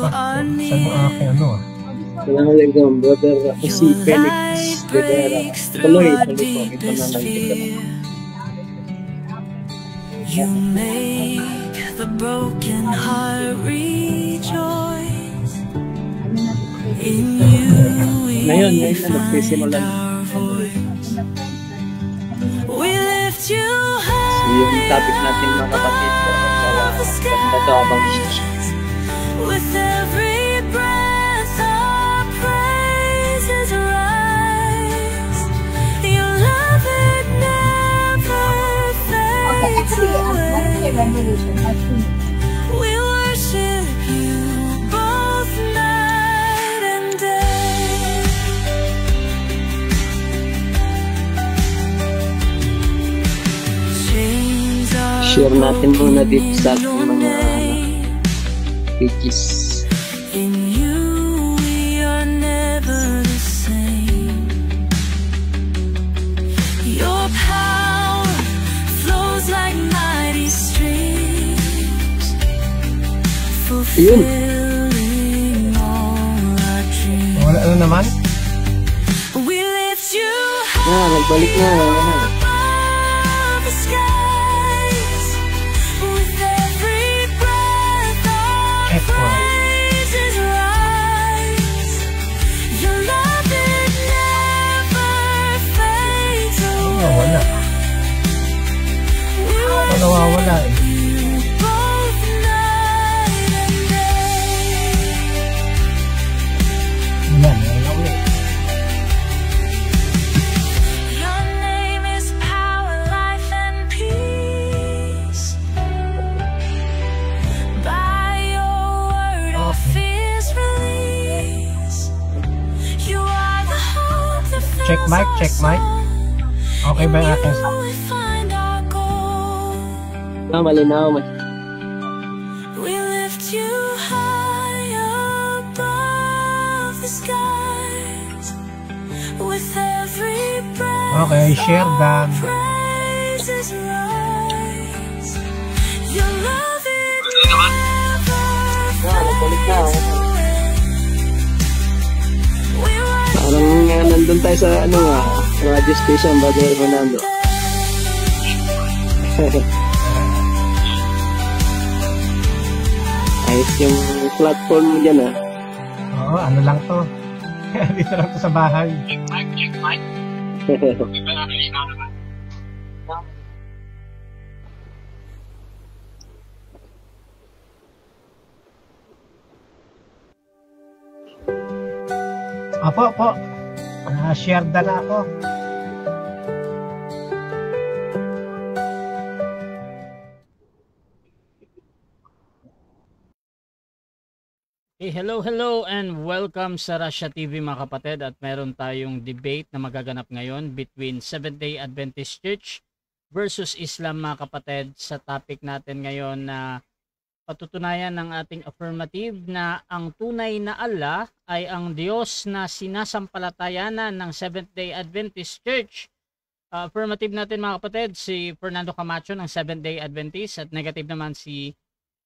are near. Assalamualaikum, brother. Si Felix Rivera. Tuloy po. Ito na lang. You make the broken heart rejoice. In you we find our voice. We lift you high. Yung topic natin mga kapatid. With every breath our praises rise. Your love it never fades away. We worship you both night and day. Chains are Share natin muna dito sa ating mga pages. in you we are never the same. Your power flows like mighty streams, fulfilling all our dreams. Wala na naman. We lift you Nagbalik na. above the skies. With every breath our praises rise. Your love it never fades Wala. away. We Nawawala eh. worship you both night and day. Yan, wala ulit. Your name is power, life, and peace. By your word, all fears release. You are the hope that fills Check mic, our check mic. soul. Okay ba yung In akin? you we find our goal. Malinaw. We lift you high above the skies. With every breath Okay, share done. praises rise. Your love it never Nagbalik na. fades away. We Parang nandun tayo sa radio station, Brother Fernando. Ayos yung platform mo dyan Oo, ano lang to. Dito lang to sa bahay. Opo. Share na ako. Hey, hello and welcome sa Russia TV mga kapatid, at meron tayong debate na magaganap ngayon between Seventh-day Adventist Church versus Islam mga kapatid, sa topic natin ngayon na patutunayan ng ating affirmative na ang tunay na Allah ay ang Diyos na sinasampalatayanan ng Seventh-day Adventist Church. Affirmative natin mga kapatid si Fernando Camacho ng Seventh-day Adventist, at negative naman si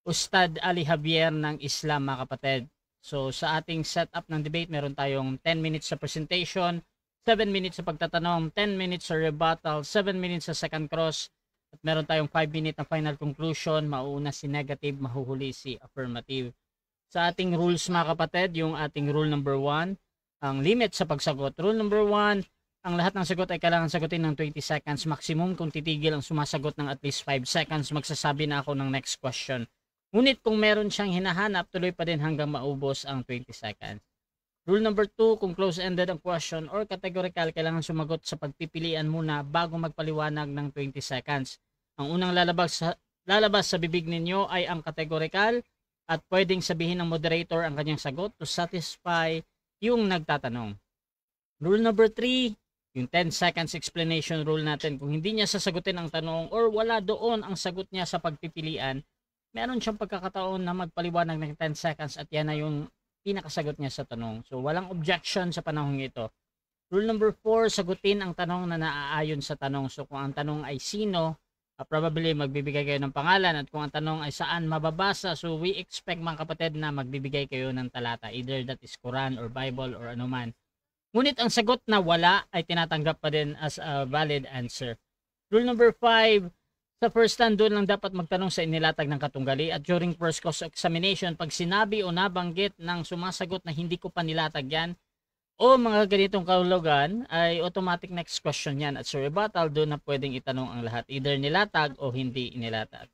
Ustad Ali Javier ng Islam mga kapatid. So sa ating setup ng debate, meron tayong 10 minutes sa presentation, 7 minutes sa pagtatanong, 10 minutes sa rebuttal, 7 minutes sa second cross, at meron tayong 5 minutes na final conclusion. Mauuna si negative, mahuhuli si affirmative. Sa ating rules mga kapatid, yung ating rule number 1, ang limit sa pagsagot. Rule number 1, ang lahat ng sagot ay kailangan sagutin ng 20 seconds maximum. Kung titigil ang sumasagot ng at least 5 seconds, magsasabi na ako ng next question. Ngunit kung meron siyang hinahanap, tuloy pa din hanggang maubos ang 20 seconds. Rule number 2, kung close-ended ang question or categorical, kailangan sumagot sa pagpipilian muna bago magpaliwanag ng 20 seconds. Ang unang lalabas sa bibig ninyo ay ang categorical, at pwedeng sabihin ng moderator ang kanyang sagot to satisfy yung nagtatanong. Rule number 3, yung 10 seconds explanation rule natin. Kung hindi niya sasagutin ang tanong or wala doon ang sagot niya sa pagpipilian, meron siyang pagkakataon na magpaliwanag ng 10 seconds at yan na yung pinakasagot niya sa tanong. So walang objection sa panahong ito. Rule number 4, sagutin ang tanong na naaayon sa tanong. So kung ang tanong ay sino, Probably magbibigay kayo ng pangalan at kung ang tanong ay saan mababasa, so we expect mga kapatid na magbibigay kayo ng talata, either that is Quran or Bible or anuman. Ngunit ang sagot na wala ay tinatanggap pa din as a valid answer. Rule number 5, sa first stand doon lang dapat magtanong sa inilatag ng katunggali, at during first course examination, pag sinabi o nabanggit ng sumasagot na hindi ko pa nilatag yan, o mga ganitong kahulugan, ay automatic next question yan. At sa rebuttal, doon na pwedeng itanong ang lahat. Either nilatag o hindi inilatag.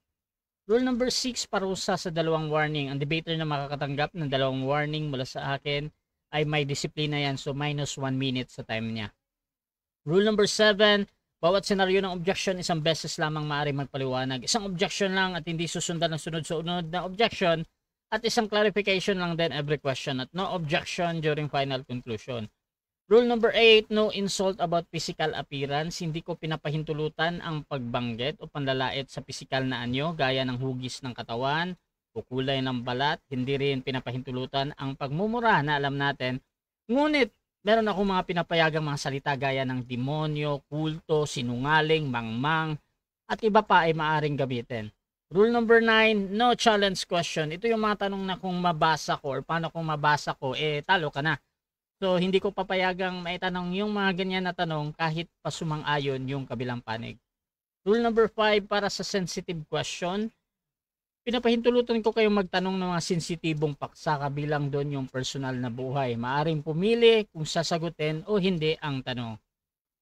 Rule number 6, parusa sa dalawang warning. Ang debater na makakatanggap ng dalawang warning mula sa akin ay may disiplina yan. So, minus 1 minute sa time niya. Rule number 7, bawat senaryo ng objection, isang beses lamang maaari magpaliwanag. Isang objection lang at hindi susundan ng sunod-sunod na objection. At isang clarification lang din every question, at no objection during final conclusion. Rule number 8, no insult about physical appearance. Hindi ko pinapahintulutan ang pagbanggit o panlalait sa physical na anyo gaya ng hugis ng katawan o kulay ng balat. Hindi rin pinapahintulutan ang pagmumura na alam natin. Ngunit meron akong mga pinapayagang mga salita gaya ng demonyo, kulto, sinungaling, mangmang at iba pa ay maaring gamitin. Rule number 9, no challenge question. Ito yung mga tanong na kung mabasa ko or paano kung mabasa ko, talo ka na. So, hindi ko papayagang maitanong yung mga ganyan na tanong kahit pasumang-ayon yung kabilang panig. Rule number 5, para sa sensitive question, pinapahintulutan ko kayong magtanong ng mga sensitibong paksa, kabilang doon yung personal na buhay. Maaring pumili kung sasagutin o hindi ang tanong.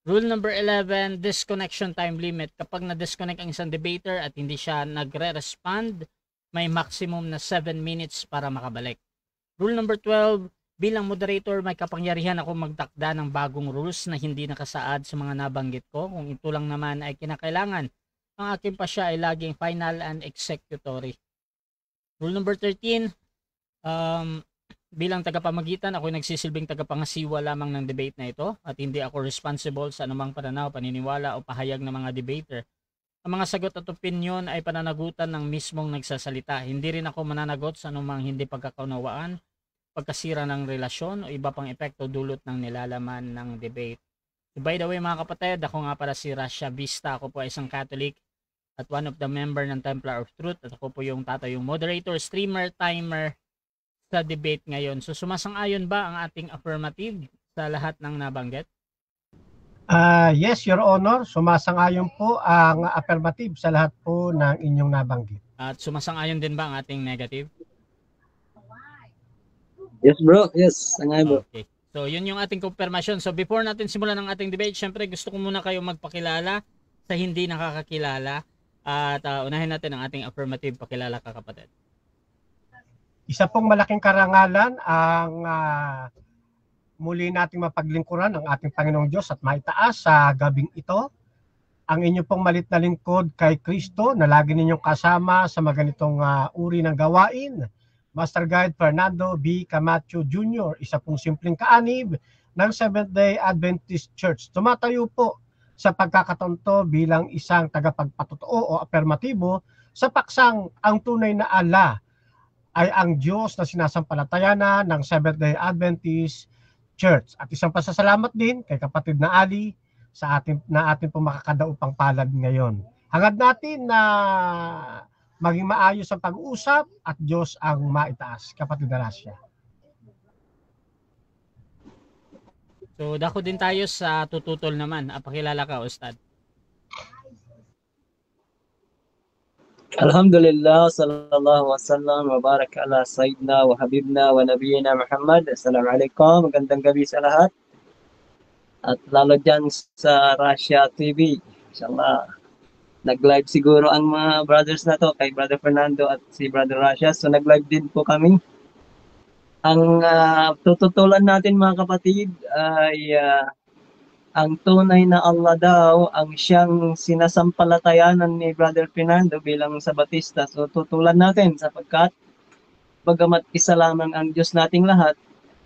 Rule number 11, disconnection time limit. Kapag na-disconnect ang isang debater at hindi siya nagre-respond, may maximum na 7 minutes para makabalik. Rule number 12, bilang moderator, may kapangyarihan ako magtakda ng bagong rules na hindi nakasaad sa mga nabanggit ko. Kung ito lang naman ay kinakailangan, ang aking pasya ay laging final and executory. Rule number 13, bilang tagapamagitan, ako nagsisilbing tagapangasiwa lamang ng debate na ito at hindi ako responsible sa anumang pananaw, paniniwala o pahayag ng mga debater. Ang mga sagot at opinyon ay pananagutan ng mismong nagsasalita. Hindi rin ako mananagot sa anumang hindi pagkakaunawaan, pagkasira ng relasyon o iba pang epekto dulot ng nilalaman ng debate. So by the way mga kapatid, ako nga para si Rasha Vista. Ako po ay isang Catholic at one of the member ng Templar of Truth, at ako po yung yung moderator, streamer, timer sa debate ngayon. So sumasang-ayon ba ang ating affirmative sa lahat ng nabanggit? Yes, Your Honor. Sumasang-ayon po ang affirmative sa lahat po ng inyong nabanggit. At sumasang-ayon din ba ang ating negative? Yes bro, yes. Sangay bro. Okay. So yun yung ating confirmation. So before natin simulan ang ating debate, syempre gusto ko muna kayo magpakilala sa hindi nakakakilala. At unahin natin ang ating affirmative. Pakilala ka kapatid. Isa pong malaking karangalan ang muli nating mapaglingkuran ang ating Panginoong Diyos at maitaas sa gabing ito. Ang inyo pong malit na lingkod kay Kristo na lagi ninyong kasama sa mga ganitong uri ng gawain. Master Guide Fernando B. Camacho Jr., isa pong simpleng kaanib ng Seventh-day Adventist Church. Tumatayo po sa pagkakataon to bilang isang tagapagpatotoo o affirmatibo sa paksang ang tunay na Allah ay ang Diyos na sinasampalatayana ng Seventh-day Adventist Church. At isang pasasalamat din kay kapatid na Ali sa ating po makakadaupang palad ngayon. Hangad natin na maging maayos ang pag-uusap at Diyos ang maitaas. Kapatid na Rasha. So dako din tayo sa tututol naman. Pakilala ka, Ustad. Alhamdulillah, sallallahu wasallam wa baraka ala sayyidina wa habibna wa nabiyina Muhammad. Assalamualaikum, magandang gabi sa lahat. At lalo dyan sa Russia TV. Inshallah, nag-live siguro ang mga brothers na to, kay Brother Fernando at si Brother Russia. So nag-live din po kami. Ang tututulan natin mga kapatid ay ang tunay na Allah daw ang siyang sinasampalatayanan ni Brother Fernando bilang Sabatista. So tutulan natin sapagkat bagamat isa lamang ang Diyos nating lahat,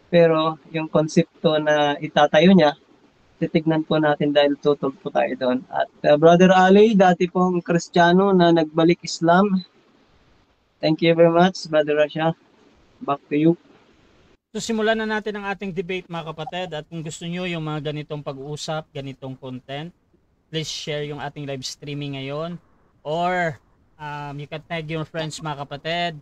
pero yung konsepto na itatayo niya, titignan po natin dahil tutol po tayo doon. At Brother Ali, dati pong Kristiyano na nagbalik Islam. Thank you very much, Brother Rasha. Back to you. So simulan na natin ang ating debate mga kapatid, at kung gusto nyo yung mga ganitong pag-uusap, ganitong content, please share yung ating live streaming ngayon. Or you can tag your friends mga kapatid.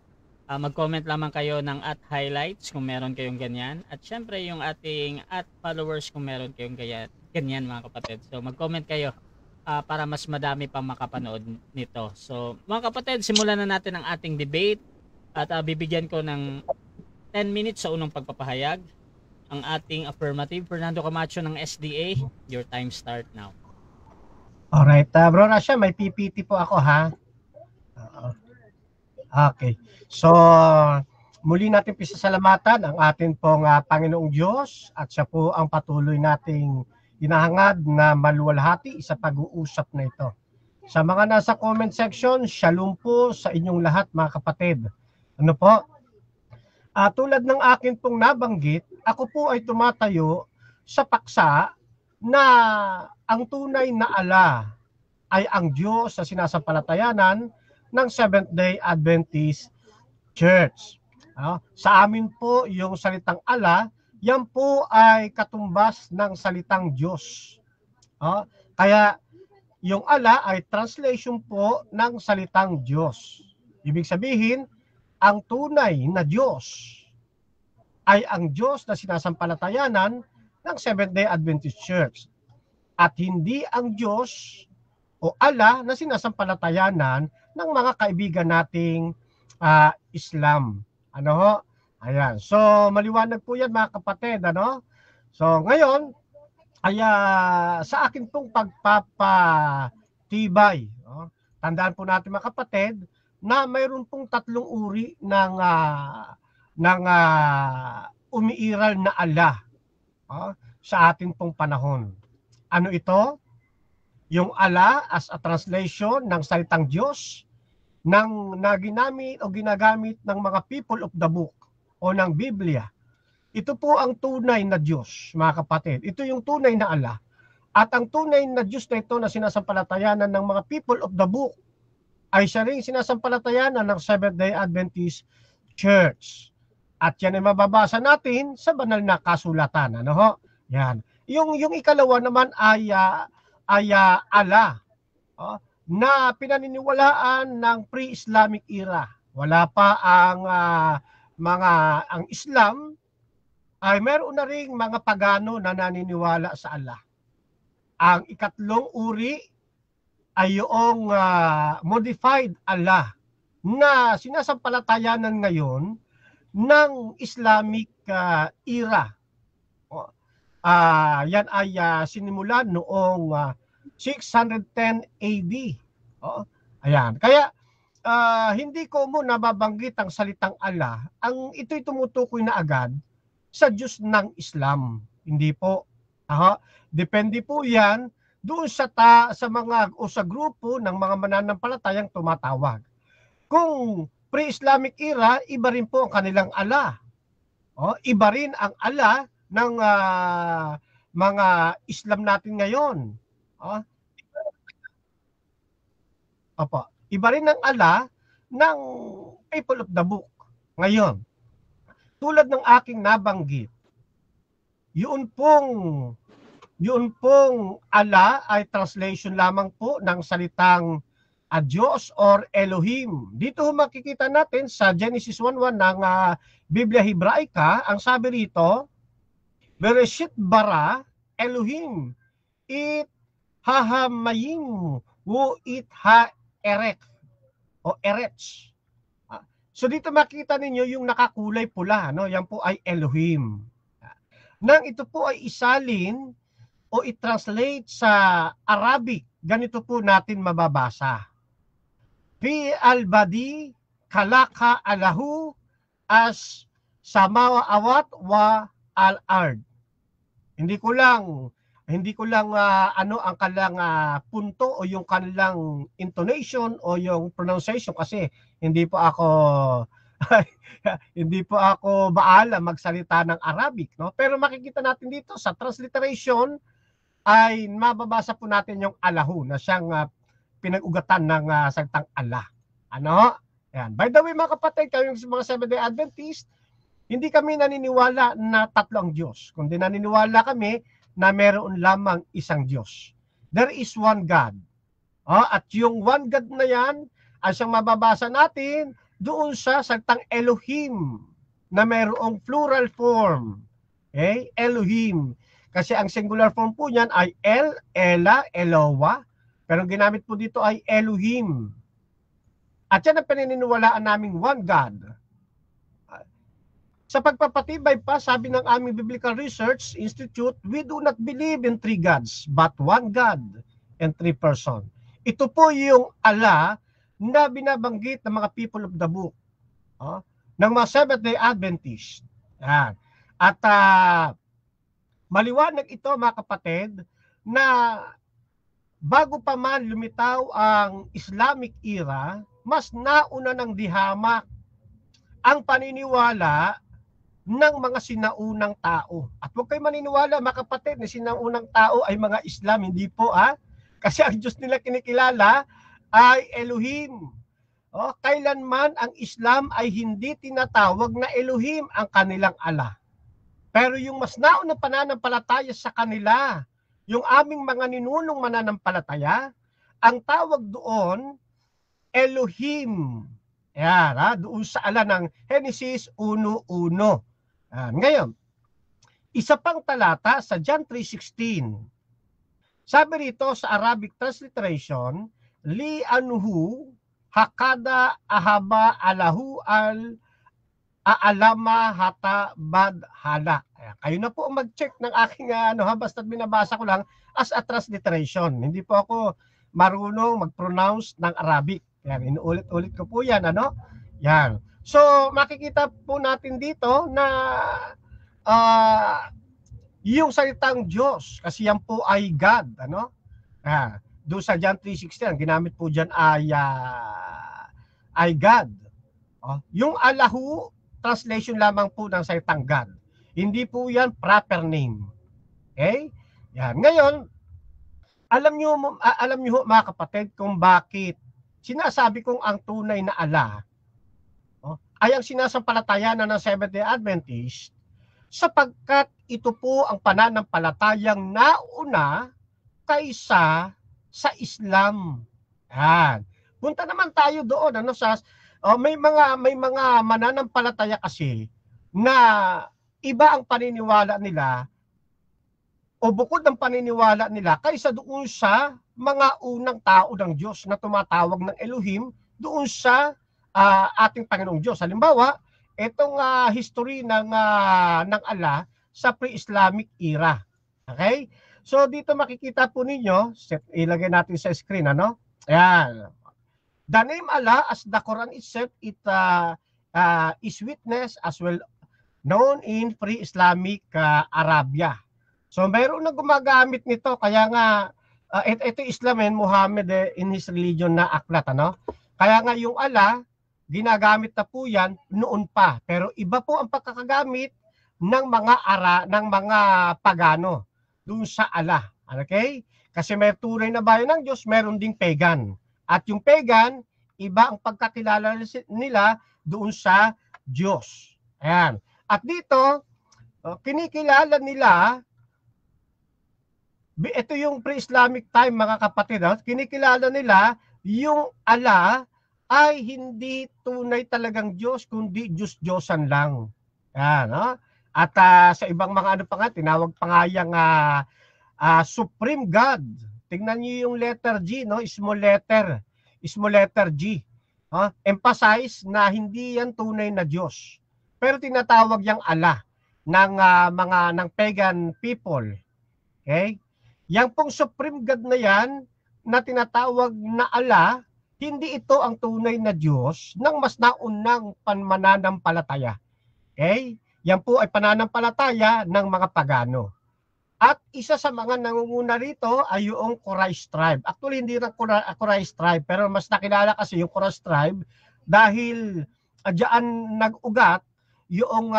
Mag-comment lamang kayo ng @highlights kung meron kayong ganyan. At syempre yung ating @followers kung meron kayong ganyan mga kapatid. So mag-comment kayo para mas madami pang makapanood nito. So mga kapatid, simulan na natin ang ating debate. At bibigyan ko ng 10 minutes sa unang pagpapahayag ang ating affirmative. Fernando Camacho ng SDA, your time start now. Alright, Bro Rasha, may PPT po ako ha. Okay. So, muli natin pisasalamatan ang ating pong Panginoong Diyos at siya po ang patuloy nating hinahangad na maluwalhati sa pag-uusap na ito. Sa mga nasa comment section, shalom po sa inyong lahat mga kapatid. Ano po? Tulad ng akin pong nabanggit, ako po ay tumatayo sa paksa na ang tunay na ala ay ang Diyos sa sinasampalatayanan ng Seventh-day Adventist Church. Sa amin po yung salitang ala, yan po ay katumbas ng salitang Diyos. Kaya yung ala ay translation po ng salitang Diyos. Ibig sabihin, ang tunay na Diyos ay ang Diyos na sinasampalatayanan ng Seventh-day Adventist Church. At hindi ang Diyos o ala na sinasampalatayanan ng mga kaibigan nating Islam. Ano ho? Ayan. So, maliwanag po yan mga kapatid. Ano? So, ngayon, ay sa akin pong pagpapatibay. Tandaan po natin mga kapatid na mayroon pong tatlong uri ng umiiral na ala sa atin pong panahon. Ano ito? Yung ala as a translation ng salitang Diyos na ginamit o ginagamit ng mga people of the book o ng Biblia. Ito po ang tunay na Diyos, mga kapatid. Ito yung tunay na ala. At ang tunay na Diyos na ito na sinasampalatayanan ng mga people of the book ay siya rin sinasampalatayanan ng Seventh-day Adventist Church. At yan ay mababasa natin sa banal na kasulatan. Ano ho? Yan. Yung ikalawa naman ay ala na pinaniniwalaan ng pre-Islamic era. Wala pa ang ang Islam, ay meron na ring mga pagano na naniniwala sa ala. Ang ikatlong uri ay yung modified ala na sinasampalatayanan ngayon ng Islamic era. Yan ay sinimulan noong 610 AD. Ayan. Kaya hindi ko mo nababanggit ang salitang ala. Ang ito'y tumutukoy na agad sa Diyos ng Islam. Hindi po. Depende po yan doon sa mga o sa grupo ng mga mananampalatayang tumatawag. Kung pre-Islamic era, iba rin po ang kanilang ala. Iba rin ang ala ng mga Islam natin ngayon. Iba rin ang ala ng people of the book ngayon. Tulad ng aking nabanggit, yun pong ala ay translation lamang po ng salitang Diyos or Elohim. Dito makikita natin sa Genesis 1:1 ng Biblia Hebraica, ang sabi rito, Bereshit bara Elohim it hahamayim wo it ha-erek o eretz. So dito makita ninyo yung nakakulay pula, no? Yan po ay Elohim. Nang ito po ay isalin o i-translate sa Arabic, ganito po natin mababasa. Fi al-badi kalaka alahu as samawa awat wa al-ard. Hindi ko lang ano ang kanilang punto o yung kanilang intonation o yung pronunciation kasi hindi po ako baala magsalita ng Arabic, no? Pero makikita natin dito sa transliteration ay mababasa po natin yung alahu na siyang pinag-ugatan ng salitang Allah. Ano? Yan. By the way mga kapatid, kayong mga Seventh-day Adventist, hindi kami naniniwala na tatlo ang Diyos, kundi naniniwala kami na meron lamang isang Diyos. There is one God. At yung one God na yan, ay siyang mababasa natin doon sa salitang Elohim na mayroong plural form. Okay? Elohim. Kasi ang singular form po niyan ay El, Ela, Elowa. Pero ginamit po dito ay Elohim. At yan ang pinaniniwalaan naming one God. Sa pagpapatibay pa, sabi ng aming Biblical Research Institute, we do not believe in three gods, but one God and three persons. Ito po yung ala na binabanggit ng mga people of the book, ng mga Seventh-day Adventists. Yan. At maliwanag ito, mga kapatid, na bago pa man lumitaw ang Islamic era, mas nauna ng dihamak ang paniniwala ng mga sinaunang tao. At huwag kayo maniniwala, mga kapatid, na sinaunang tao ay mga Islam. Hindi po, kasi ang Diyos nila kinikilala ay Elohim. Kailanman ang Islam ay hindi tinatawag na Elohim ang kanilang ala. Pero yung mas naunang pananampalataya sa kanila, yung aming mga ninunong mananampalataya, ang tawag doon, Elohim. Yan, doon sa ala ng Genesis 1:1. Ngayon, isa pang talata sa John 3:16. Sabi rito sa Arabic transliteration, Li anuhu hakada ahaba alahu al aalama hata bad hala. Kayo na po mag-check ng aking basta't binabasa ko lang as a transliteration. Hindi po ako marunong mag-pronounce ng Arabic. Yan, inuulit-ulit ko po yan, Yan. So, makikita po natin dito na yung salitang Diyos, kasi yan po ay God, doon sa John 3:16, ginamit po dyan ay God. Yung alahu, translation lamang po ng salitang God. Hindi po yan proper name. Okay? Yan. Ngayon, alam nyo mga kapatid kung bakit sinasabi kong ang tunay na ala ay ang sinasampalatayanan ng Seventh-day Adventist, sapagkat ito po ang pananampalatayang nauna kaysa sa Islam. Yan. Punta naman tayo doon may mga mananampalataya kasi na iba ang paniniwala nila o bukod ng paniniwala nila kaysa doon sa mga unang tao ng Diyos na tumatawag ng Elohim doon sa ating Panginoong Diyos. Halimbawa, itong history ng ala sa pre-Islamic era. Okay? So dito makikita po ninyo, ilagay natin sa screen, Ayan. The name Allah, as the Quran itself, it is witnessed as well known in pre-Islamic Arabia. So mayroon na gumagamit nito, kaya nga ito Islam and Muhammad in his religion na aklat, Kaya nga yung Allah, ginagamit na po yan noon pa. Pero iba po ang pagkakagamit ng mga pagano doon sa Allah. Okay? Kasi may tunay na bayan ng Diyos, meron ding pagan. At yung pagan, iba ang pagkakilala nila doon sa Diyos. Ayan. At dito, kinikilala nila, ito yung pre-Islamic time mga kapatid, kinikilala nila yung Allah ay hindi tunay talagang Diyos, kundi Diyos-Diyosan lang. Ayan, At sa ibang mga tinawag pa nga yung Supreme God. Tingnan niyo yung letter G, small letter G. Emphasize na hindi yan tunay na Diyos. Pero tinatawag yang Allah ng pagan people. Okay? Yang pong Supreme God na yan na tinatawag na Allah, hindi ito ang tunay na Diyos ng mas naunang pananampalataya. Okay? Yan po ay pananampalataya ng mga pagano. At isa sa mga nangunguna rito ay yung Quraysh tribe. Actually, hindi lang Quraysh tribe, pero mas nakilala kasi yung Quraysh tribe dahil diyan nag-ugat yung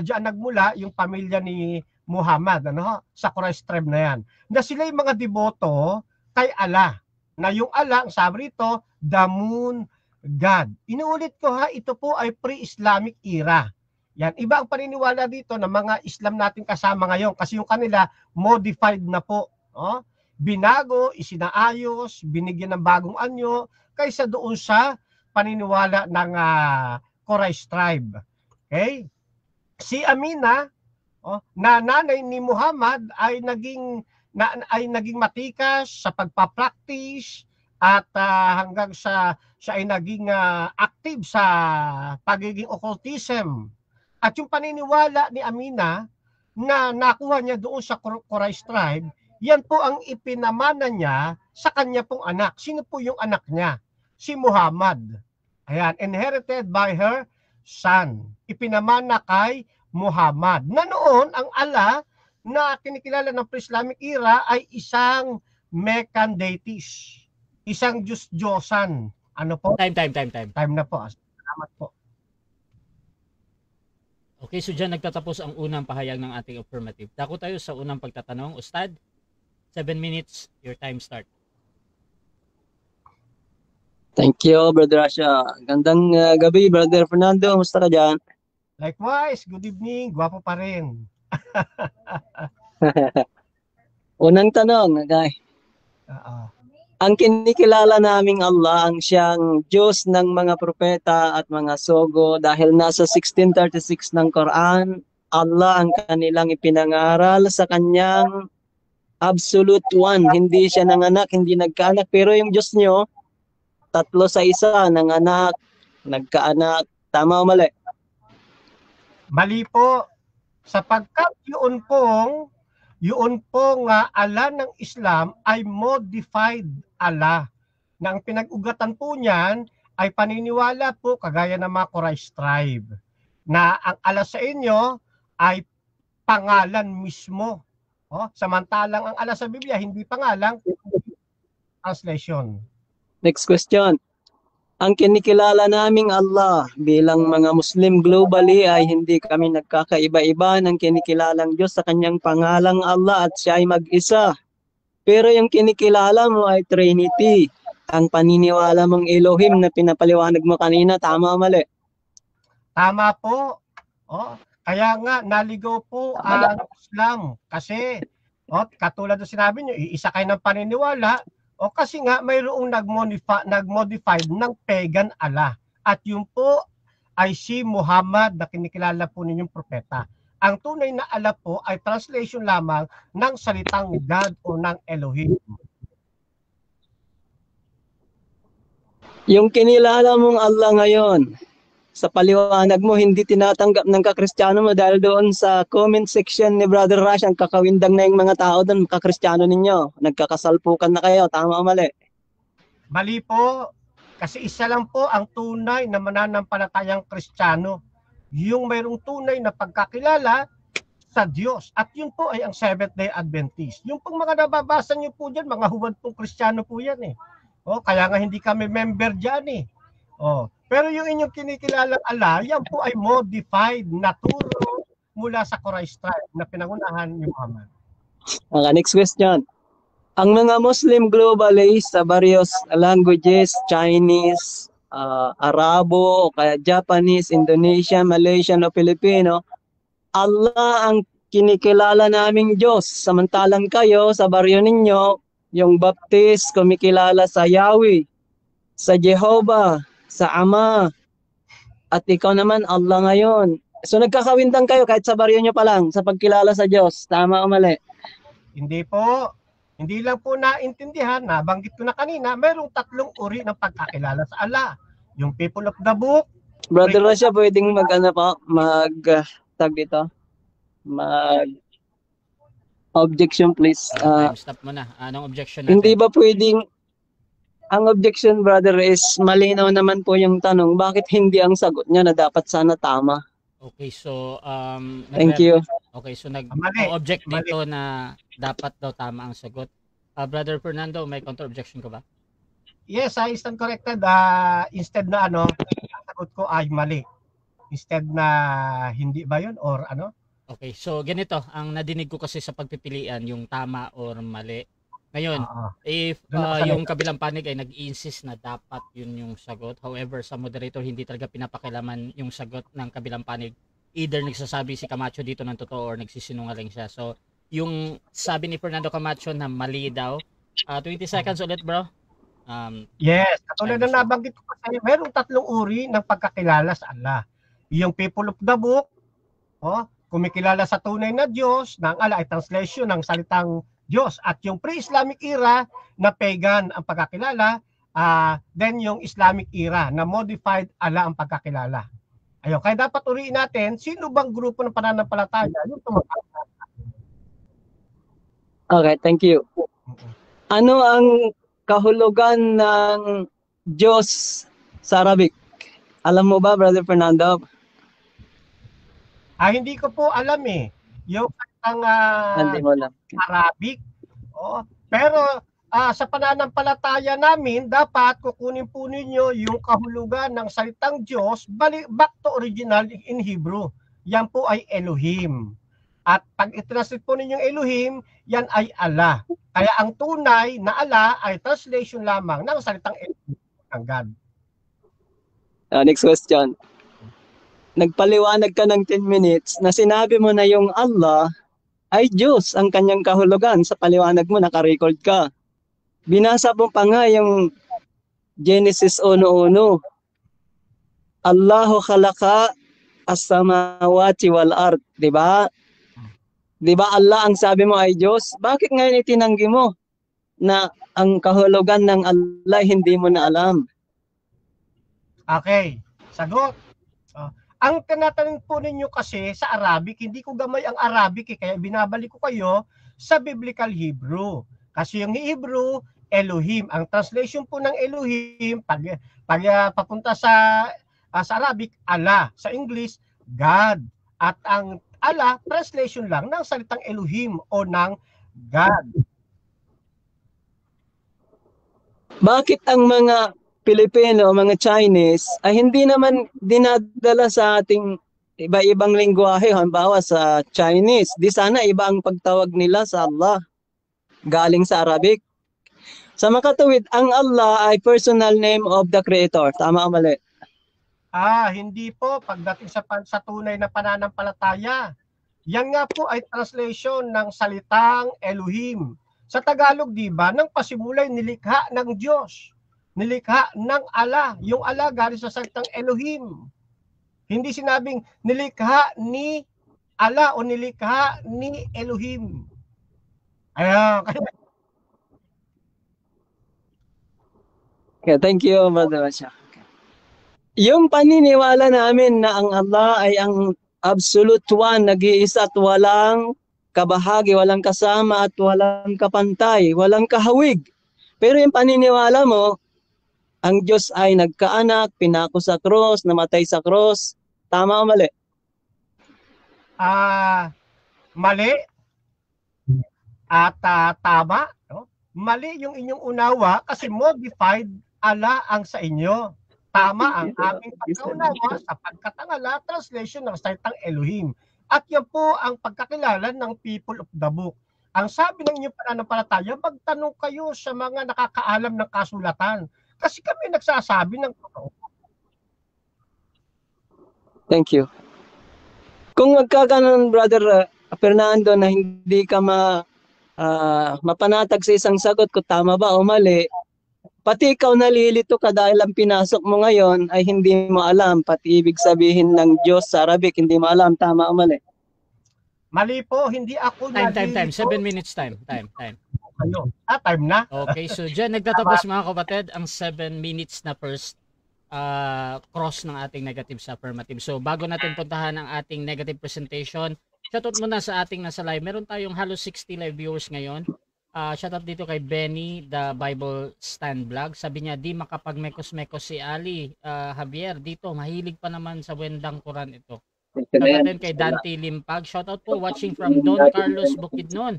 diyan nagmula yung pamilya ni Muhammad sa Quraysh tribe na yan. Na sila yung mga deboto kay Allah. Na yung Allah, ang sabi rito, the moon God. Inuulit ko ito po ay pre-Islamic era. Yan, iba ang paniniwala dito ng mga Islam natin kasama ngayon kasi yung kanila modified na po. binago, isinaayos, binigyan ng bagong anyo kaysa doon sa paniniwala ng Quraysh tribe. Okay? Si Amina, na nanay ni Muhammad ay naging matikas sa pagpa-practice at hanggang sa siya ay naging active sa pagiging occultism. At yung paniniwala ni Amina na nakuha niya doon sa Quraysh tribe, yan po ang ipinamana niya sa kanya pong anak. Sino po yung anak niya? Si Muhammad. Ayan, inherited by her son. Ipinamana kay Muhammad. Na noon, ang Allah na kinikilala ng pre-Islamic era ay isang Meccan deities. Isang Diyos-Diyosan. Ano po? Time. Time na po. Salamat po. Okay, so dyan nagtatapos ang unang pahayag ng ating affirmative. Dako tayo sa unang pagtatanong. Ustad, 7 minutes, your time start. Thank you, Brother Rasha. Gandang gabi, Brother Fernando. Musta ka dyan? Likewise, good evening. Gwapo pa rin. Unang tanong, okay. Ang kinikilala naming Allah ang siyang Diyos ng mga propeta at mga sogo dahil nasa 1636 ng Quran, Allah ang kanilang ipinangaral sa kanyang absolute one. Hindi siya nanganak, hindi nagkaanak. Pero yung Diyos nyo, 3 sa isa, nanganak, nagkaanak. Tama o mali? Mali po. Sapagkat yun pong Allah ng Islam ay modified Allah. Na ang pinag-ugatan po niyan ay paniniwala po kagaya ng mga Quraysh tribe. Na ang Allah sa inyo ay pangalan mismo. Samantalang ang Allah sa Biblia hindi pangalan, translation. Next question. Ang kinikilala naming Allah bilang mga Muslim globally ay hindi kami nagkakaiba-iba ng kinikilalang Diyos sa kanyang pangalang Allah at siya ay mag-isa. Pero yung kinikilala mo ay Trinity. Ang paniniwala mong Elohim na pinapaliwanag mo kanina, tama o mali? Tama po. Kaya nga, naligaw po ang Islam. Kasi, katulad ng sinabi nyo, iisa kayo ng paniniwala, kasi nga mayroong nag-modified ng pagan Allah. At yun po ay si Muhammad na kinikilala po ninyong propeta. Ang tunay na Allah po ay translation lamang ng salitang God o ng Elohim. Yung kinilala mong Allah ngayon, sa paliwanag mo, hindi tinatanggap ng kakristyano mo dahil doon sa comment section ni Brother Rash, ang kakawindang na yung mga tao doon, kakristyano ninyo. Nagkakasalpukan na kayo, tama o mali? Mali po, kasi isa lang po ang tunay na mananampalatayang Kristiyano. Yung mayroong tunay na pagkakilala sa Diyos. At yun po ay ang Seventh-day Adventist. Yung pong mga nababasa nyo po dyan, mga hubad pong Kristiyano po yan eh. Kaya nga hindi kami member dyan eh. Pero yung inyong kinikilalang Allah, yan po ay modified na turo mula sa Quraysh tribe na pinangunahan ni Muhammad. Okay, next question. Ang mga Muslim globally sa various languages, Chinese, Arabo, o kaya Japanese, Indonesian, Malaysian o Filipino, Allah ang kinikilala naming Diyos. Samantalang kayo sa baryo ninyo, yung Baptist kumikilala sa Yahweh, sa Jehovah, sa Ama, at ikaw naman Allah ngayon. So nagkakawindang kayo kahit sa baryo nyo pa lang sa pagkilala sa Diyos. Tama o mali? Hindi po. Hindi lang po naintindihan, nabanggit ko na kanina, mayroong 3 uri ng pagkakilala sa Allah. Yung people of the book. Brother Rasha, pwedeng objection please. Time stop mo na. Anong objection natin? Hindi ba pwedeng, ang objection brother is malinaw naman po yung tanong, bakit hindi ang sagot niya na dapat sana tama? Okay, so thank you. Okay, so nag-object dito na dapat daw tama ang sagot. Brother Fernando, may counter-objection ka ba? Yes, I stand corrected. Instead na ang sagot ko ay mali. Instead na hindi ba yun or ano? Okay, so ganito, ang nadinig ko kasi sa pagpipilian, yung tama or mali. Ngayon, if yung kabilang panig ay nag-insist na dapat yun yung sagot, however, sa moderator hindi talaga pinapakilaman yung sagot ng kabilang panig. Either nagsasabi si Camacho dito ng totoo or nagsisinungaling siya. So, yung sabi ni Fernando Camacho na mali daw. 20 seconds ulit, bro. Yes, katulad I'm na nabanggit ko kasi, mayroong tatlong uri ng pagkakilala sa Allah. Yung people of the book, kumikilala sa tunay na Diyos, ng Allah ay translation ng salitang Diyos. At yung pre-Islamic era na pagan ang pagkakilala, then yung Islamic era na modified Allah ang pagkakilala. Ayun, kaya dapat uriin natin, sino bang grupo ng pananampalataya yung tumatawag. Okay, thank you. Ano ang kahulugan ng Diyos sa Arabic? Alam mo ba, Brother Fernando? Hindi ko po alam eh. Yung Hindi mo alam. Arabic. Pero sa pananampalataya namin, dapat kukunin po ninyo yung kahulugan ng salitang Diyos, back to original in Hebrew. Yan po ay Elohim. At pag i-translate po ninyong Elohim, yan ay Allah. Kaya ang tunay na Allah ay translation lamang ng salitang Elohim ng God. Next question. Nagpaliwanag ka ng 10 minutes na sinabi mo na yung Allah ay Diyos ang kanyang kahulugan. Sa paliwanag mo, naka-record ka. Binasa mo pa nga yung Genesis 1:1. Allahu khalaqa as-samawati wal ard, 'di ba? 'Di ba Allah ang sabi mo ay Diyos? Bakit ngayon itinanggi mo na ang kahulugan ng Allah hindi mo na alam? Okay, sagot. Ang tinatanong po ninyo kasi sa Arabic, hindi ko gamay ang Arabic kaya binabalik ko kayo sa Biblical Hebrew. Kasi yung Hebrew, Elohim. Ang translation po ng Elohim, pag papunta sa Arabic, Allah. Sa English, God. At ang Allah, translation lang ng salitang Elohim o ng God. Bakit ang mga Pilipino o mga Chinese ay hindi naman dinadala sa ating iba-ibang lingwahe, halimbawa sa Chinese? Di sana iba ang pagtawag nila sa Allah galing sa Arabic. Sa makatuwid, ang Allah ay personal name of the Creator. Tama o mali? Hindi po. Pagdating sa tunay na pananampalataya, yan nga po ay translation ng salitang Elohim. Sa Tagalog, di ba, nang pasimulay nilikha ng Diyos. Nilikha ng Allah. Yung Allah galing sa salitang Elohim. Hindi sinabing nilikha ni Allah o nilikha ni Elohim. Ayan. Okay, thank you, Brother Masha. Yung paniniwala namin na ang Allah ay ang absolute one, nag-iisa at walang kabahagi, walang kasama at walang kapantay, walang kahawig. Pero yung paniniwala mo, ang Diyos ay nagkaanak, pinako sa cross, namatay sa cross. Tama o mali? Mali at tama. No? Mali yung inyong unawa kasi modified Allah ang sa inyo. Tama ang aming pagkaunawa sapagkat ang Allah translation ng salitang Elohim. At yan po ang pagkakilala ng people of the book. Ang sabi ng inyong pananampalataya, magtanong kayo sa mga nakakaalam ng kasulatan. Kasi kami nagsasabi ng totoo. Thank you. Kung magkakaroon, Brother Fernando, na hindi ka mapanatag sa isang sagot kung tama ba o mali, pati ikaw nalilito ka dahil ang pinasok mo ngayon ay hindi mo alam, pati ibig sabihin ng Diyos sa Arabic, hindi mo alam, tama o mali? Mali po, hindi ako Time. 7 minutes time. Time. Time na. Okay, so dyan nagtatapos mga kapatid ang 7 minutes na first cross ng ating negative sa affirmative. So bago natin puntahan ang ating negative presentation, shoutout muna sa ating nasa live. Meron tayong halos 60 live viewers ngayon. Shoutout dito kay Benny, the Bible Stand Vlog. Sabi niya, di makapagmekos-mekos si Ali Javier dito. Mahilig pa naman sa wendang Quran ito. Shoutout din kay Dante Limpag. Shoutout po watching from Don Carlos Bukidnon.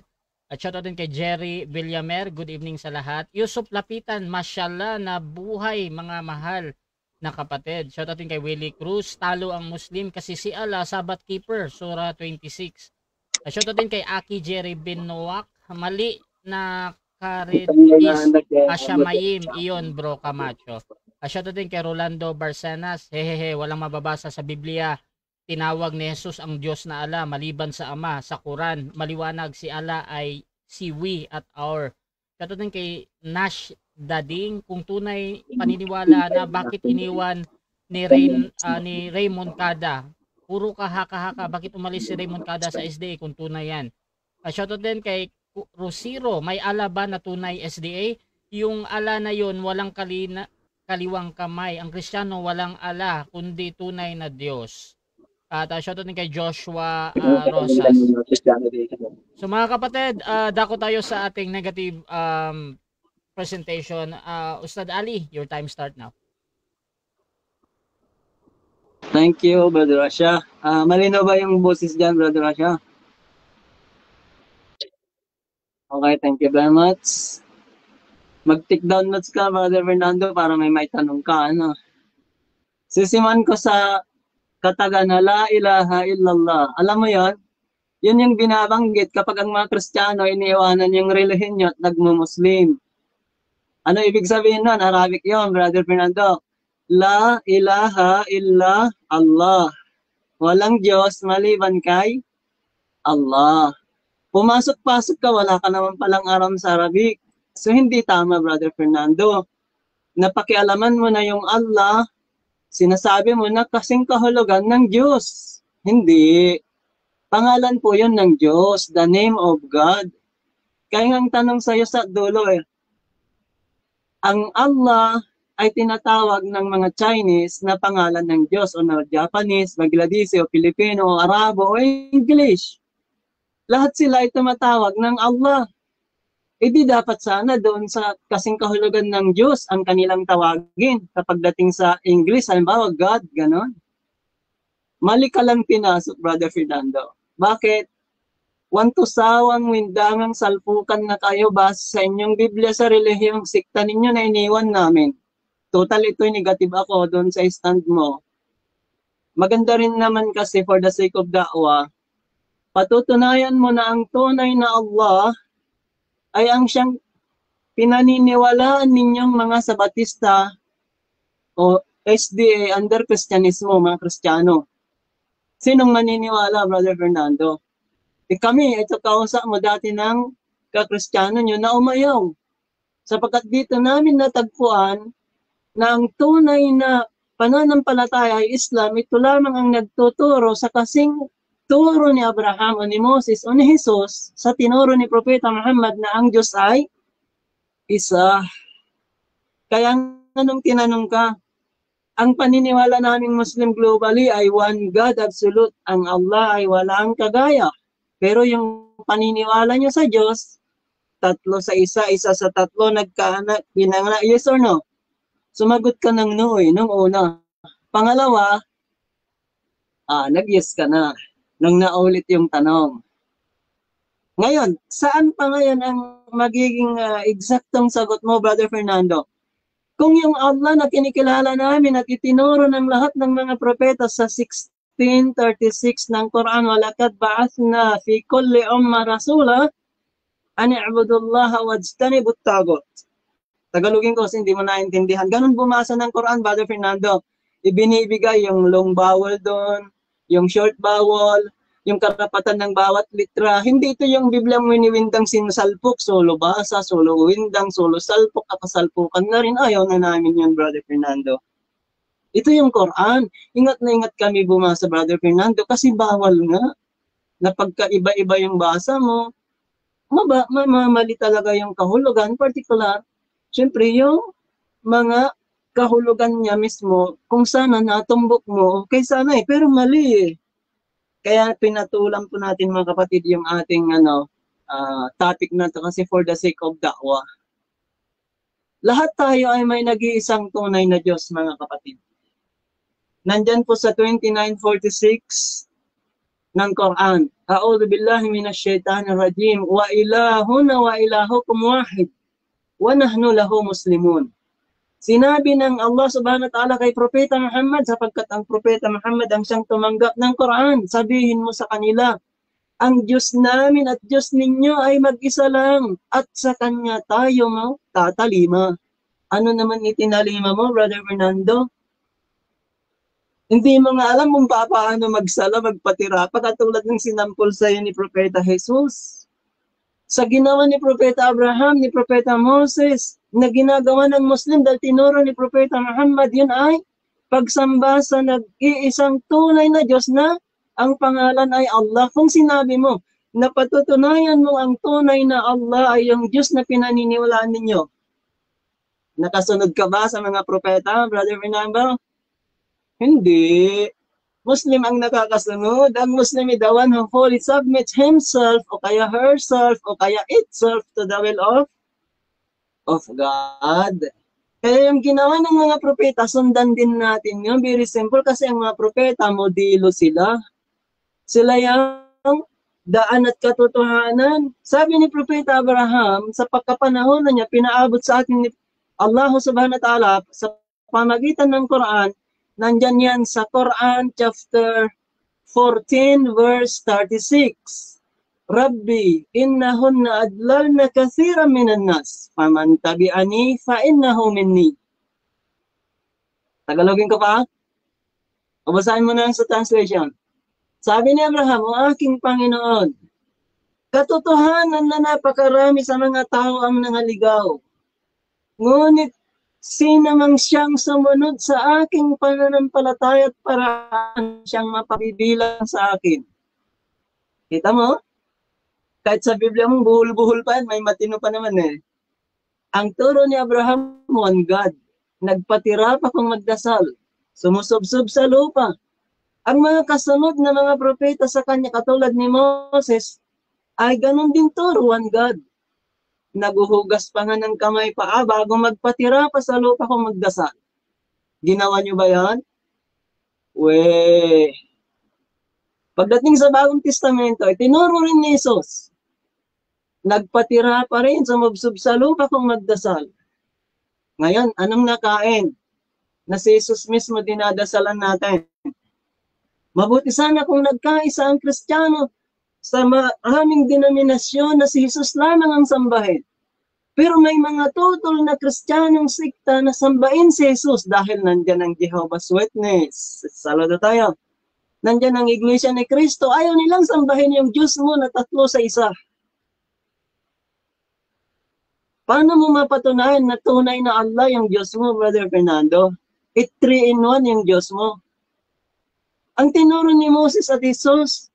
At shoutout din kay Jerry Villamer. Good evening sa lahat. Yusuf Lapitan, mashallah na buhay mga mahal na kapatid. Shoutout din kay Willie Cruz. Talo ang Muslim kasi si Allah Sabbath Keeper, Surah 26. At shoutout din kay Aki Jerry Binoak. Mali na karin is Asyamayim. Iyon bro Camacho. At shoutout din kay Rolando Barcenas. Hehehe, walang mababasa sa Biblia tinawag ni Jesus ang Diyos na Allah maliban sa Ama. Sa Quran, maliwanag si Allah ay si we at our. Katulad kay Nash Dading, kung tunay paniniwala na bakit iniwan ni Raymond Kada. Puro kahaka-haka, bakit umalis si Raymond Kada sa SDA kung tunay yan? Shoutout din kay Rosiro, may Allah ba na tunay SDA? Yung Allah na yun, walang kaliwang kamay. Ang Kristiyano, walang Allah, kundi tunay na Diyos. At shoutout din kay Joshua Rosas. So mga kapatid, dako tayo sa ating negative presentation. Ustad Ali, your time start now. Thank you, Brother Rasha. Malinaw ba yung boses dyan, Brother Rasha? Okay, thank you very much. Mag-take down notes ka, Brother Fernando, para may tanong ka. Ano? Sisiman ko sa kataga na la ilaha illallah. Alam mo yon? Yun yung binabanggit kapag ang mga Kristiyano iniiwanan yung relihiyon nyo at nagmumuslim. Ano ibig sabihin nun? Arabic yon, Brother Fernando. La ilaha illa Allah. Walang Diyos maliban kay Allah. Pumasok-pasok ka, wala ka naman palang aram sa Arabic. So hindi tama, Brother Fernando. Napakialaman mo na yung Allah, sinasabi mo na kasing kahulugan ng Diyos. Hindi. Pangalan po yun ng Diyos, the name of God. Kaya ang tanong sa'yo sa dulo ang Allah ay tinatawag ng mga Chinese na pangalan ng Diyos o na Japanese, Bangladeshi o Pilipino o Arabo o English. Lahat sila ay tumatawag ng Allah. E di dapat sana doon sa kasing kahulugan ng Diyos ang kanilang tawagin kapag dating sa English, halimbawa God, ganon. Mali ka lang pinasok, Brother Fernando. Bakit? Wanto sawang windangang salpukan na kayo base sa inyong Biblia sa relihiyong sikta ninyo na iniwan namin. Total ito'y negative ako doon sa stand mo. Maganda rin naman kasi for the sake of da'wah, patutunayan mo na ang tunay na Allah ay ang siyang pinaniniwalaan ninyong mga Sabatista o SDA under Kristyanismo, mga Kristiyano. Sinong maniniwala, Brother Fernando? Kami, ito kausap mo dati ng kakristiyano nyo na umayaw. Sapagkat dito namin natagpuan na ang tunay na pananampalataya ay Islam, ito lamang ang nagtuturo sa kasing turo ni Abraham o ni Moses o ni Jesus sa tinuro ni Propeta Muhammad na ang Diyos ay isa. Kaya nung tinanong ka, ang paniniwala naming Muslim globally ay one God, absolute. Ang Allah ay walang kagaya. Pero yung paniniwala nyo sa Diyos, tatlo sa isa, isa sa tatlo, nagkaanak, pinanganak, yes or no? Sumagot ka ng no nung una. Pangalawa, nag-yes ka na nung naulit yung tanong. Ngayon, saan pa ngayon ang magiging eksaktong sagot mo, Brother Fernando? Kung yung Allah na kinikilala namin at itinuro ng lahat ng mga propeta sa 16:36 ng Quran, walakad ba'athna fi kulli umma rasula an i'budullaha wajtanibut tagut. Tagalogin ko kasi hindi mo naintindihan. Ganun bumasa ng Quran, Brother Fernando. Ibinibigay yung long vowel doon, yung short vowel, yung karapatan ng bawat litra. Hindi ito yung Biblia mo iniwindang sinusalpok, solo basa, solo windang, solo salpok, kapasalpukan na rin. Ayaw na namin yun, Brother Fernando. Ito yung Quran. Ingat na ingat kami bumasa, Brother Fernando, kasi bawal nga na pagkaiba-iba yung basa mo, mali talaga yung kahulugan, particular. Siyempre, yung mga kahulugan niya mismo, kung sana natumbok mo, okay sana pero mali Kaya pinatulan po natin mga kapatid yung ating topic na to kasi for the sake of da'wah. Lahat tayo ay may nag-iisang tunay na Diyos, mga kapatid. Nandyan po sa 29:46 ng Quran. A'udhu billahi minash shaitanir rajim. Wa ilahuna wa ilahukum wahid. Wa nahnu lahu muslimun. Sinabi ng Allah subhanahu wa ta'ala kay Propeta Muhammad, sapagkat ang Propeta Muhammad ang siyang tumanggap ng Quran, sabihin mo sa kanila, ang Diyos namin at Diyos ninyo ay mag-isa lang at sa Kanya tayo tatalima. Ano naman itinalima mo, Brother Fernando? Hindi mo nga alam kung paano magsala, magpatira, katulad ng sinampol sa'yo ni Propeta Jesus. Sa ginawa ni Propeta Abraham, ni Propeta Moses, na ginagawa ng Muslim dahil tinuro ni Propeta Muhammad, yun ay pagsamba sa nag-iisang tunay na Diyos na ang pangalan ay Allah. Kung sinabi mo na patutunayan mo ang tunay na Allah ay yung Diyos na pinaniniwalaan ninyo, nakasunod ka ba sa mga propeta, Brother Fernando? Hindi. Muslim ang nakakasunod. Ang Muslim is the one who fully submits himself o kaya herself o kaya itself to the will of God. Kaya yung ginawa ng mga propeta, sundan din natin yun. Very simple kasi ang mga propeta, modelo sila. Sila yung daan at katotohanan. Sabi ni Propeta Abraham, sa pagkapanahon na niya, pinaabot sa atin ni Allah subhanahu wa ta'ala sa pamagitan ng Quran. Nandyan yan sa Quran chapter 14 verse 36. Rabbi, innahunna adlalna kathiran minan nas. Faman tabi'ani fa innahu minni. Tagalogin ko pa? O basahin mo na lang sa translation. Sabi ni Abraham, o aking Panginoon, katotohanan na napakarami sa mga tao ang nangaligaw. Ngunit sino mang siyang sumunod sa aking pananampalataya at paraan siyang mapabibilang sa akin. Kita mo? Kahit sa Biblia mong buhol-buhol pa yan, may matino pa naman eh. Ang turo ni Abraham, one God. Nagpatira pa kung magdasal. Sumusubsob sa lupa. Ang mga kasunod na mga propeta sa kanya, katulad ni Moses, ay ganun din turo, one God. Naguhugas pa nga ng kamay paa bago magpatira pa sa lupa kung magdasal. Ginawa niyo ba yan? Pagdating sa Bagong Testamento, tinuro rin ni Jesus. Nagpatira pa rin, sumubsob sa lupa kung magdasal. Ngayon, anong nakain? Na si Jesus mismo dinadasalan natin. Mabuti sana kung nagkaisa ang Kristiyano sa maraming denominasyon na si Jesus lamang ang sambahin. Pero may mga tutol na Kristiyanong sikta na sambahin si Jesus dahil nandyan ang Jehovah's Witness. Saludo tayo. Nandyan ang Iglesia ni Cristo. Ayaw nilang sambahin yung Diyos mo na tatlo sa isa. Paano mo mapatunayan na tunay na Allah yung Diyos mo, Brother Fernando? 3-in-1 yung Diyos mo. Ang tinuro ni Moses at Jesus,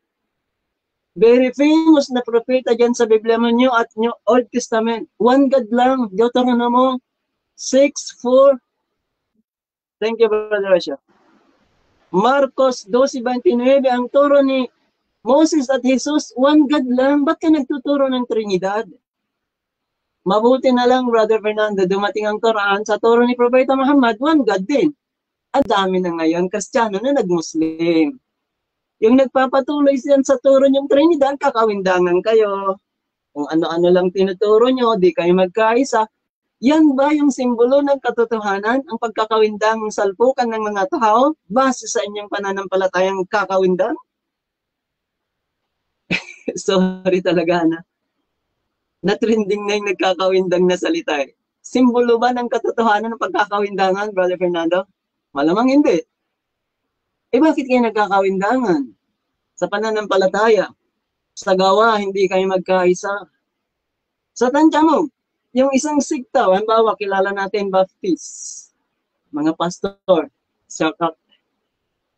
very famous na propeta dyan sa Biblia mo New at New Old Testament. One God lang, Deuteronomy 6:4. Thank you, Brother Rasha. Marcos 12:29, ang turo ni Moses at Jesus, one God lang. Ba't ka nagtuturo ng Trinidad? Mabuti na lang, Brother Fernando, dumating ang Quran sa turo ni Propeta Muhammad, one God din. Ang dami na ngayon, Kristiyano na nag-Muslim. Yung nagpapatuloy siyan sa turo niyong Trinidad, kakawindangan kayo. Kung ano-ano lang tinuturo niyo, di kayo magkaisa. Yan ba yung simbolo ng katotohanan, ang pagkakawindang salpukan ng mga tao base sa inyong pananampalatayang kakawindang? Sorry talaga na. Na-trending na yung nagkakawindang na salita eh. Simbolo ba ng katotohanan ng pagkakawindangan, Brother Fernando? Malamang hindi. Bakit kayo nagkakawindangan? Sa pananampalataya, sa gawa, hindi kayo magkaisa. Sa tansya mo, yung isang sikta, halimbawa, kilala natin Baptist, mga pastor,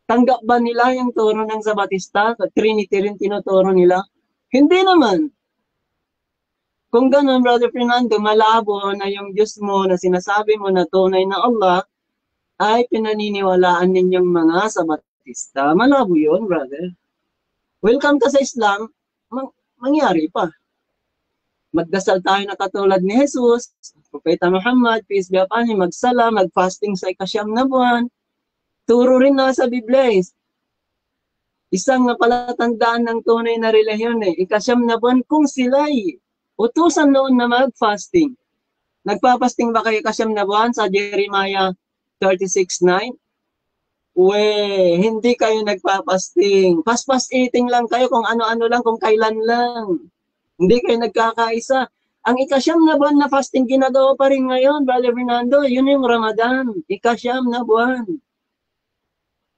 tanggap ba nila yung turo ng Sabatista? Trinity rin tinuturo nila? Hindi naman. Kung ganun, Brother Fernando, malabo na yung Diyos mo na sinasabi mo na tunay na Allah, ay pinaniniwalaan ninyong mga Sabatista. Malabo yun, brother. Welcome ka sa Islam, mangyari pa. Magdasal tayo na katulad ni Jesus, Propeta Muhammad, peace be upon him, magsala, mag-fasting sa ikasyam na buwan. Turo rin na sa Biblia. Isang palatandaan ng tunay na relihiyon ikasyam na buwan kung sila'y utusan noon na mag-fasting. Nagpapasting ba kayo ikasyam na buwan sa Jeremiah 36:9? Hindi kayo nagpapasting. Paspas eating lang kayo kung ano-ano lang, kung kailan lang. Hindi kayo nagkakaisa. Ang ikasyam na buwan na fasting ginagawa pa rin ngayon, Brother Fernando. Yun yung Ramadan. Ikasyam na buwan.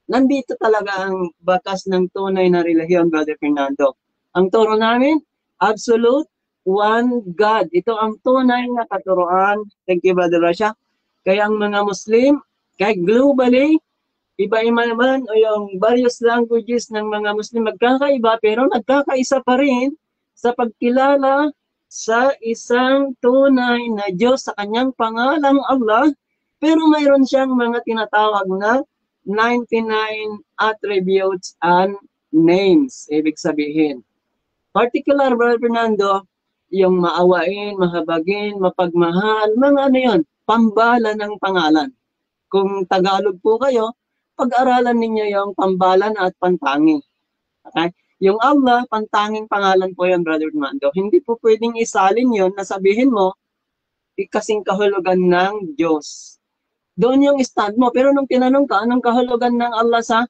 nandito talaga ang bakas ng tunay na relihiyon, Brother Fernando. Ang turo namin, absolute one God. Ito ang tunay na katuruan. Thank you, Brother Rasha. Kaya ang mga Muslim, kahit globally, iba-iba naman o yung various languages ng mga Muslim magkakaiba pero nagkakaisa pa rin sa pagkilala sa isang tunay na Diyos sa kanyang pangalang Allah, pero mayroon siyang mga tinatawag na 99 attributes and names. Ibig sabihin, particular, Brother Fernando, yung maawain, mahabagin, mapagmahal, mga ano yun, pambala ng pangalan. Kung Tagalog po kayo, pag-aralan ninyo yung pambalan at pantangi. Okay? Yung Allah, pantanging pangalan po yan, Brother Fernando. Hindi po pwedeng isalin yon na sabihin mo, kasing kahulugan ng Diyos. Doon yung stand mo. Pero nung tinanong ka, anong kahulugan ng Allah sa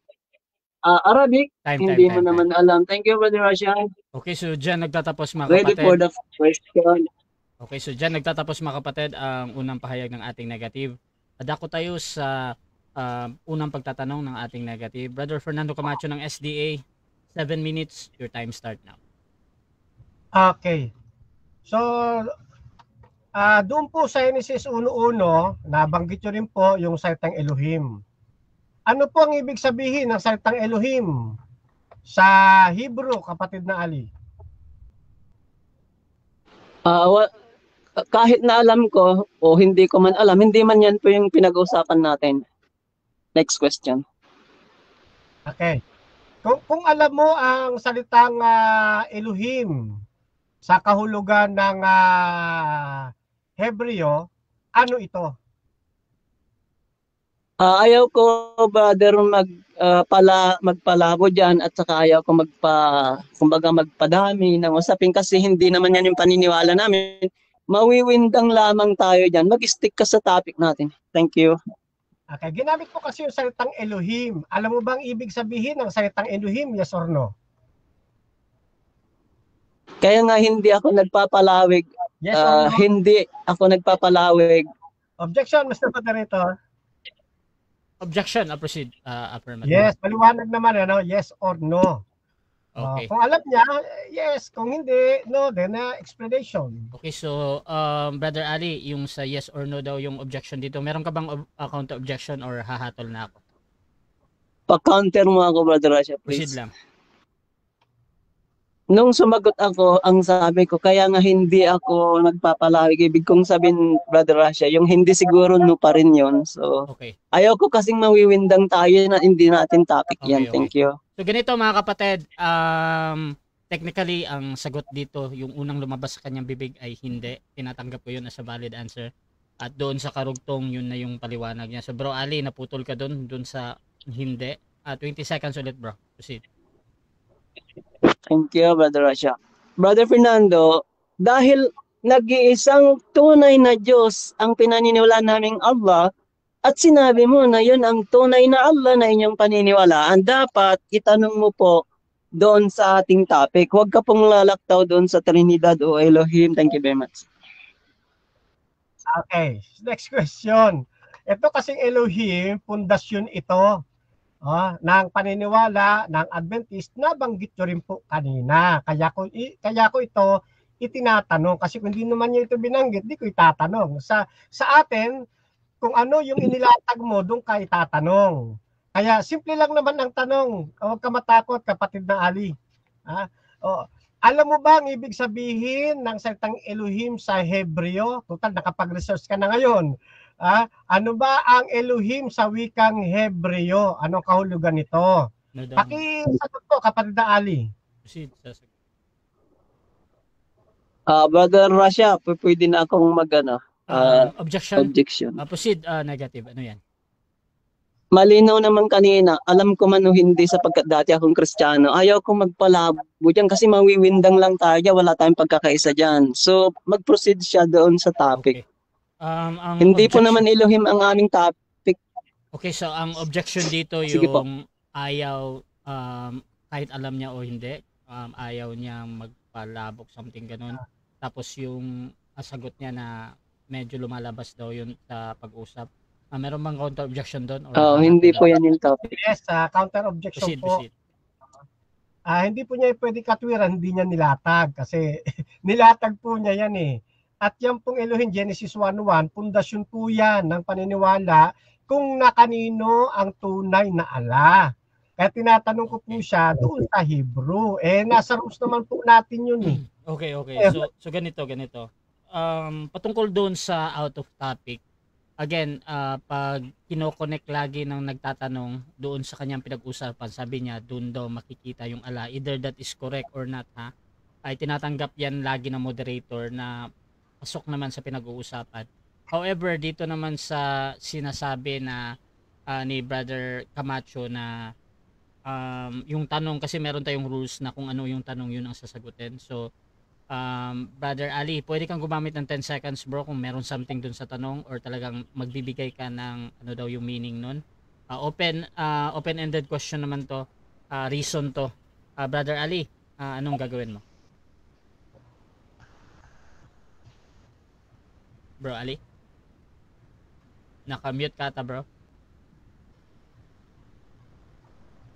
Arabic, hindi mo naman alam. Thank you, Brother Rashan. Okay, so dyan nagtatapos mga Ready kapatid. for the question. Okay, so dyan nagtatapos mga kapatid ang unang pahayag ng ating negative. Adako tayo sa unang pagtatanong ng ating negative. Brother Fernando Camacho ng SDA, 7 minutes, your time start now. Okay. So, doon po sa Genesis 1:1, nabanggit nyo rin po yung salitang Elohim. Ano po ang ibig sabihin ng salitang Elohim sa Hebrew, kapatid na Ali? Kahit na alam ko o hindi ko man alam, hindi man yan po yung pinag-uusapan natin. Next question. Okay. Kung alam mo ang salitang Elohim sa kahulugan ng Hebreo, ano ito? Ayaw ko, brother, magpalabo dyan at saka ayaw ko kumbaga magpadami ng usapin kasi hindi naman yan yung paniniwala namin. Mawiwindang lamang tayo dyan. Mag-stick ka sa topic natin. Thank you. Okay, ginamit ko kasi yung salitang Elohim. Alam mo bang ibig sabihin ng salitang Elohim, yes or no? Kaya nga hindi ako nagpapalawig. Yes or no? Hindi ako nagpapalawig. Objection, Mr. Moderator. Objection, proceed. Affirmative. Yes, maliwanag naman, ano? Yes or no. Okay. Kung alam niya, yes. Kung hindi, no, then explanation. Okay, so Brother Ali, yung sa yes or no daw yung objection dito, meron ka bang counter objection or hahatol na ako? Pa-counter mo ako, Brother Rasha, please. Proceed lang. Nung sumagot ako, ang sabi ko, kaya nga hindi ako nagpapalawig. Ibig kong sabihin, Brother Rasha, yung hindi siguro no pa rin yun. So, Okay. ayaw ko kasing mawiwindang tayo na hindi natin topic yan. Okay, Thank you. So ganito mga kapatid, technically ang sagot dito, yung unang lumabas sa kanyang bibig ay hindi. Tinatanggap ko yun as a valid answer. At doon sa karugtong, yun na yung paliwanag niya. So bro Ali, naputol ka doon sa hindi. 20 seconds ulit bro. Proceed. Thank you, Brother Rasha. Brother Fernando, dahil nag-iisang tunay na Diyos ang pinaniniwalaan naming Allah, at sinabi mo na yun ang tunay na Allah na inyong paniniwalaan, dapat itanong mo po doon sa ating topic. Huwag ka pong lalaktaw doon sa Trinidad o Elohim. Thank you very much. Okay, next question. Ito kasing Elohim, pundasyon ito ng paniniwala ng Adventist, nabanggit nyo rin po kanina. Kaya ko ito itinatanong kasi kung hindi naman niya ito binanggit, di ko itatanong. Sa atin, kung ano yung inilatag mo, doon ka itatanong. Kaya simple lang naman ang tanong. Huwag ka matakot, kapatid na Ali. Alam mo ba ang ibig sabihin ng salitang Elohim sa Hebreo? Total, nakapag-research ka na ngayon. Ano ba ang Elohim sa wikang Hebreo? Anong kahulugan nito? Pakisagot po, kapatid na Ali. Proceed. Brother Rasha, pwede na akong objection. Proceed, negative. Ano yan? Malinaw naman kanina, alam ko man o hindi sapagkat dati akong Kristiyano, ayaw ko magpalabo dyan kasi mawiwindang lang tayo, wala tayong pagkakaisa dyan. So, mag-proceed siya doon sa topic. Okay. Hindi po naman Elohim ang aming topic. Okay, so ang objection dito Sige yung ayaw, kahit alam niya o hindi, ayaw niya magpalabok, something ganun. Tapos yung sagot niya na medyo lumalabas daw yun sa pag-usap. Meron bang counter objection doon? Hindi po yan yung topic. Yes, counter objection po. Proceed. Hindi po niya pwede katwiran, hindi niya nilatag kasi nilatag po niya yan eh. At yan pong Elohim, Genesis 1:1, pundasyon po yan ng paniniwala kung na kanino ang tunay na ala. Kaya tinatanong ko po siya doon sa Hebrew. Nasa rules naman po natin yun eh. Okay. So ganito. Patungkol doon sa out of topic, again, pag kino-connect lagi ng nagtatanong doon sa kanyang pinag-usapan, sabi niya doon daw makikita yung ala. Either that is correct or not, ay tinatanggap yan lagi ng moderator na pasok naman sa pinag-uusapan. However, dito naman sa sinasabi na ni Brother Camacho na yung tanong, kasi meron tayong rules na kung ano yung tanong, yun ang sasagutin. So, Brother Ali, pwede kang gumamit ng 10 seconds bro kung meron something dun sa tanong or talagang magbibigay ka ng ano daw yung meaning nun. Open-ended question naman to, reason to. Brother Ali, anong gagawin mo? Bro Ali? Naka-mute ka ata bro?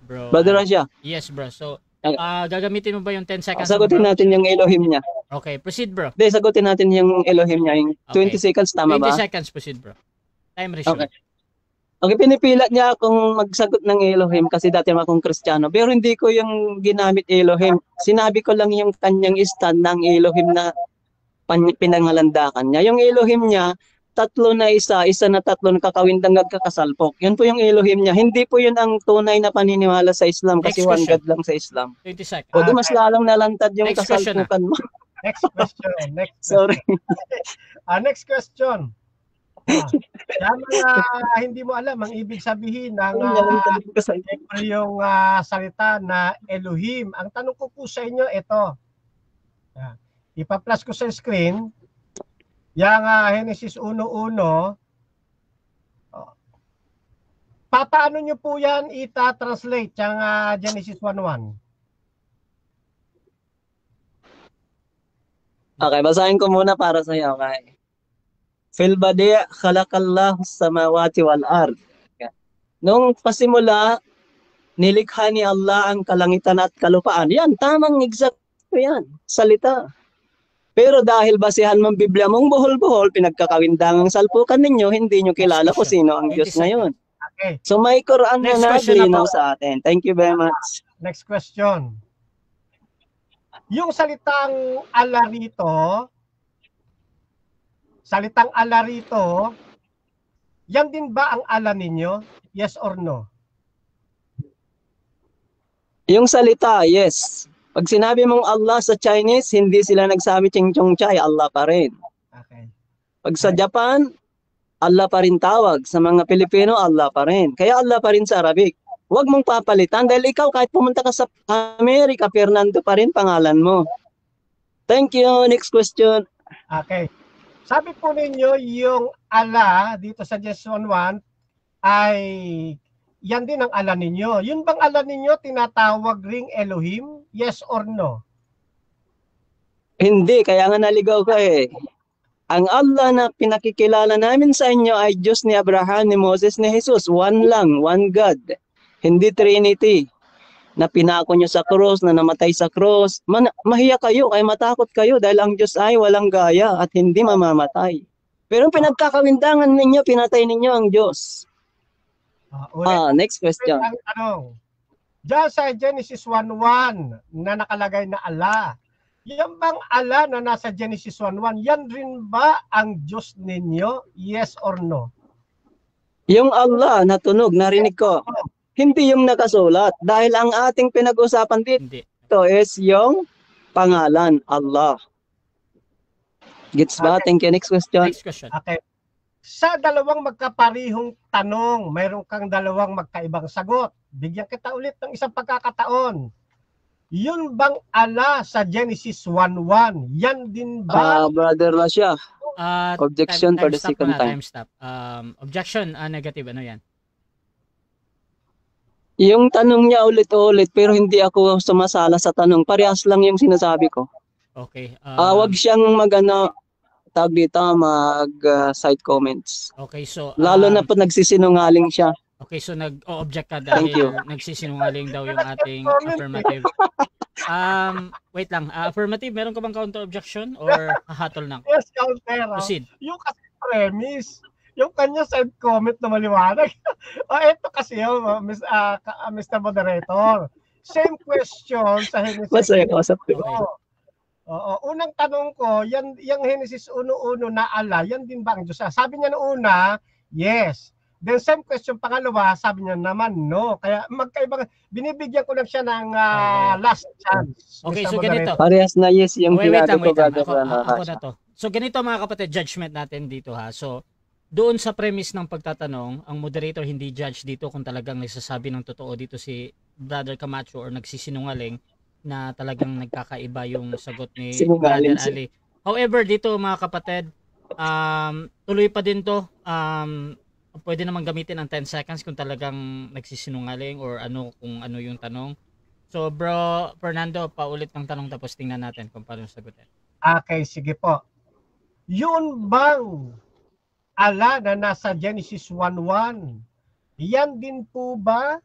Bro. Brother Rasha, Yes bro, so gagamitin mo ba yung 10 seconds? sagutin natin yung Elohim niya. Okay, proceed bro. Hindi, sagutin natin yung Elohim niya. Yung 20 seconds, tama 20 ba? seconds, proceed bro. Time resume. Okay, pinipilat niya akong magsagot ng Elohim kasi dati akong Kristiyano. Pero hindi ko yung ginamit Elohim. Sinabi ko lang yung kanyang stand ng Elohim na pinangalandakan niya. Yung Elohim niya, tatlo na isa na tatlo na kakawindang nagkakasalpok. Yun po yung Elohim niya. Hindi po yun ang tunay na paniniwala sa Islam kasi Next one question. God lang sa Islam. 20 seconds. O di mas lalong nalantad yung Next question kasalpukan mo. Next question. Sorry. Next question. Yan mga hindi mo alam ang ibig sabihin ng yung salita na Elohim. Ang tanong ko po sa inyo, ito. Ipa-plus ko sa screen. Yang Genesis 1:1. Paano nyo po yan ita-translate yung Genesis 1:1? Okay, basahin ko muna para sa iyo. Okay. Fil badi' khalaqallahu samawati wal ard. Nung pasimula, nilikha ni Allah ang kalangitan at kalupaan. Yan, tamang eksakto yan. Salita. Pero dahil basihan mong Biblia mong buhol-buhol, pinagkakawindangang salpukan ninyo, hindi nyo kilala kung sino ang Diyos ngayon. Okay. So may Quran Next na question na naglinaw po. sa atin. Thank you very much. Next question. Yung salitang ala rito, yan din ba ang ala ninyo? Yes or no? Yung salita, yes. Pag sinabi mong Allah sa Chinese, hindi sila nagsabi ching chong chai, Allah pa rin. Okay. Pag sa Japan, Allah pa rin tawag. Sa mga Pilipino, Allah pa rin. Kaya Allah pa rin sa Arabic. Huwag mong papalitan dahil ikaw kahit pumunta ka sa Amerika, Fernando pa rin pangalan mo. Thank you. Next question. Okay. Sabi po ninyo yung ala dito sa Genesis 1:1 ay yan din ang ala ninyo. Yun bang ala ninyo tinatawag ring Elohim? Yes or no? Hindi, kaya nga naligaw ka eh. Ang Allah na pinakikilala namin sa inyo ay Diyos ni Abraham, ni Moses, ni Jesus. One lang, one God. Hindi Trinity. Na pinako nyo sa cross, na namatay sa cross. Mahiya kayo, kaya matakot kayo dahil ang Diyos ay walang gaya at hindi mamamatay. Pero pinagkakawindangan ninyo, pinatay ninyo ang Diyos. Next question. Ang tanong. Diyan sa Genesis 1:1 na nakalagay na ala. Yan bang ala na nasa Genesis 1:1, yan rin ba ang Diyos ninyo? Yes or no? Yung Allah na tunog, narinig ko. Hindi yung nakasulat. Dahil ang ating pinag-usapan Hindi. dito is yung pangalan, Allah. Gets ba? Okay. Thank you. Next question. Next question. Okay. Sa dalawang magkaparihong tanong, mayroon kang dalawang magkaibang sagot. Bigyan kita ulit ng isang pagkakataon. Yun bang ala sa Genesis 1:1? Yan din ba? Brother Lasha, objection for the stop second muna, time. Time stop. Objection, negative. Ano yan? Yung tanong niya ulit-ulit pero hindi ako sumasala sa tanong. Parehas lang yung sinasabi ko. Okay. Wag siyang magano, tawag dito, mag-side comments. Okay, so Lalo na po nagsisinungaling siya. okay, so nag-o-object ka Thank you. dahil nagsisinungaling daw yung ating affirmative. Wait lang. Affirmative, meron ka bang counter objection or hahatol lang? Yes, counter. Proceed. Yung kasi premise, yung kanya side comment na maliwanag. Ito kasi yun, Mr. Moderator. Same question sa Genesis. Masaya ko sa Oo, unang tanong ko, yung Genesis 1:1 na ala, yan din ba ang Diyos? Sabi niya noong una, yes. Then same question pangalawa, sabi niya naman no. Kaya magkaiba, binibigyan ko lang siya ng last chance. Okay, Mr. so ganito. Moderator. Parehas na yes yung Wait sinabi lang. ko, brother. Ako na to. So ganito mga kapatid, judgment natin dito ha. So doon sa premise ng pagtatanong, ang moderator hindi judge dito kung talagang nagsasabi ng totoo dito si Brother Camacho or nagsisinungaling na talagang nagkakaiba yung sagot ni Sinungaling Brother Ali. However, dito mga kapatid, tuloy pa din to. Pwede naman gamitin ang 10 seconds kung talagang nagsisinungaling or ano kung ano yung tanong. So bro Fernando, paulit ng tanong tapos tingnan natin kung paano sagutin. Okay, sige po. Yun bang ala na nasa Genesis 1:1, yan din po ba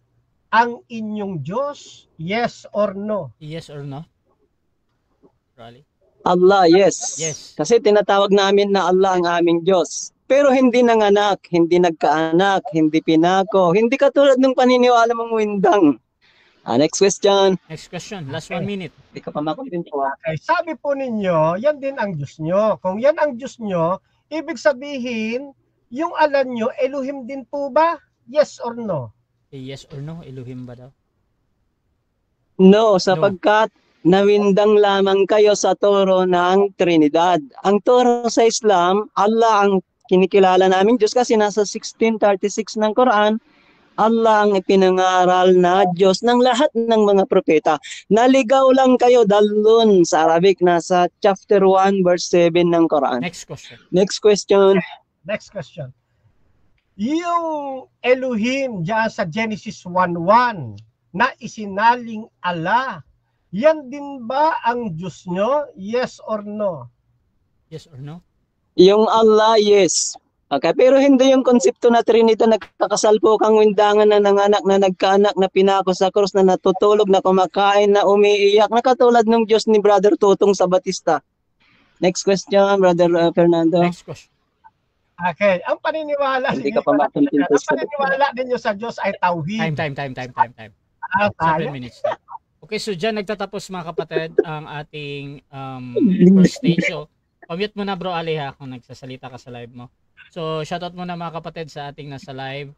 ang inyong Diyos? Yes or no? Yes or no? Rally? Allah, yes. Yes. Kasi tinatawag namin na Allah ang aming Diyos. Pero hindi nanganak, hindi nagkaanak, hindi pinako, hindi katulad ng paniniwala mong windang. Next question. Next question. Last 1 minute. Hindi ka pa makulit po. Okay, sabi po ninyo, yan din ang Diyos nyo. Kung yan ang Diyos nyo, ibig sabihin, yung alam nyo, Elohim din po ba? Yes or no? Yes or no? Elohim ba daw? No, sapagkat nawindang lamang kayo sa turo ng Trinidad. Ang turo sa Islam, Allah ang kinikilala namin Diyos kasi nasa 1636 ng Quran, Allah ang ipinangaral na Diyos ng lahat ng mga propeta. Naligaw lang kayo dalun sa Arabic, nasa chapter 1 verse 7 ng Quran. Next question. Next question. Next question. Yung Elohim dyan sa Genesis 1:1 na isinaling ala, yan din ba ang Diyos nyo? Yes or no? Yes or no? Yung Allah, yes. Okay, pero hindi yung konsepto na Trinidad, nagkakasal po kang windangan na nanganak, na nagkaanak, na pinako sa krus, na natutulog, na kumakain, na umiiyak, na katulad ng Diyos ni Brother Tutong sa Batista. Next question, Brother Fernando. Next question. Okay, ang paniniwala Hindi ka pa makontinto ang paniniwala ninyo sa Diyos ay tauhid. Time. 7 minutes. Okay, so dyan nagtatapos mga kapatid ang ating first stage. So, pamute mo na bro Ali ha kung nagsasalita ka sa live mo. So, shoutout muna mga kapatid sa ating nasa live.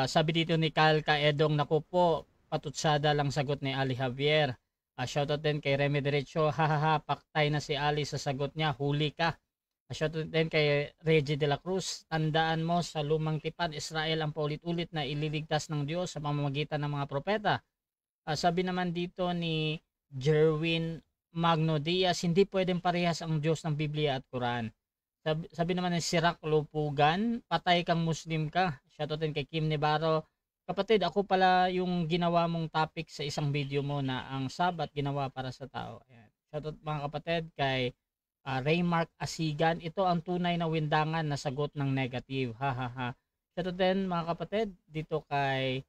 Sabi dito ni Cal Kaedong, naku po, patutsada lang sagot ni Ali Javier. Shoutout din kay Remy Derecho, hahaha, paktay na si Ali sa sagot niya, huli ka. Shoutout din kay Reggie de la Cruz, tandaan mo sa lumang tipan, Israel ang paulit-ulit na ililigtas ng Diyos sa pamamagitan ng mga propeta. Sabi naman dito ni Jerwin Magno Diaz, hindi pwedeng parehas ang Diyos ng Biblia at Quran. Sabi naman ni Sirak Lupugan, patay kang Muslim ka. Shoutout din kay Kim Navarro. Kapatid, ako pala yung ginawa mong topic sa isang video mo na ang Sabat ginawa para sa tao. Ayan. Shoutout mga kapatid kay Raymark Asigan. Ito ang tunay na windangan na sagot ng negative. Hahaha. Shoutout din mga kapatid dito kay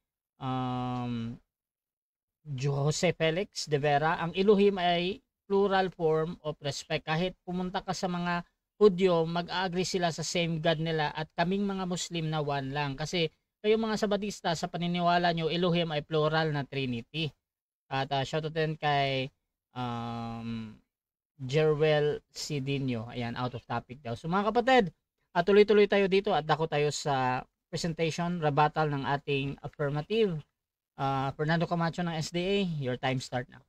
Jose Felix de Vera. Ang Elohim ay plural form of respect. Kahit pumunta ka sa mga Hudyo, mag-agree sila sa same God nila at kaming mga Muslim na one lang. Kasi kayong mga Sabatista, sa paniniwala nyo, Elohim ay plural na Trinity. At shoutout din kay Jerwel Sidinho. Ayan, out of topic daw. So mga kapatid, tuloy-tuloy tayo dito at dako tayo sa presentation, rebuttal ng ating affirmative. Fernando Camacho ng SDA, your time start now.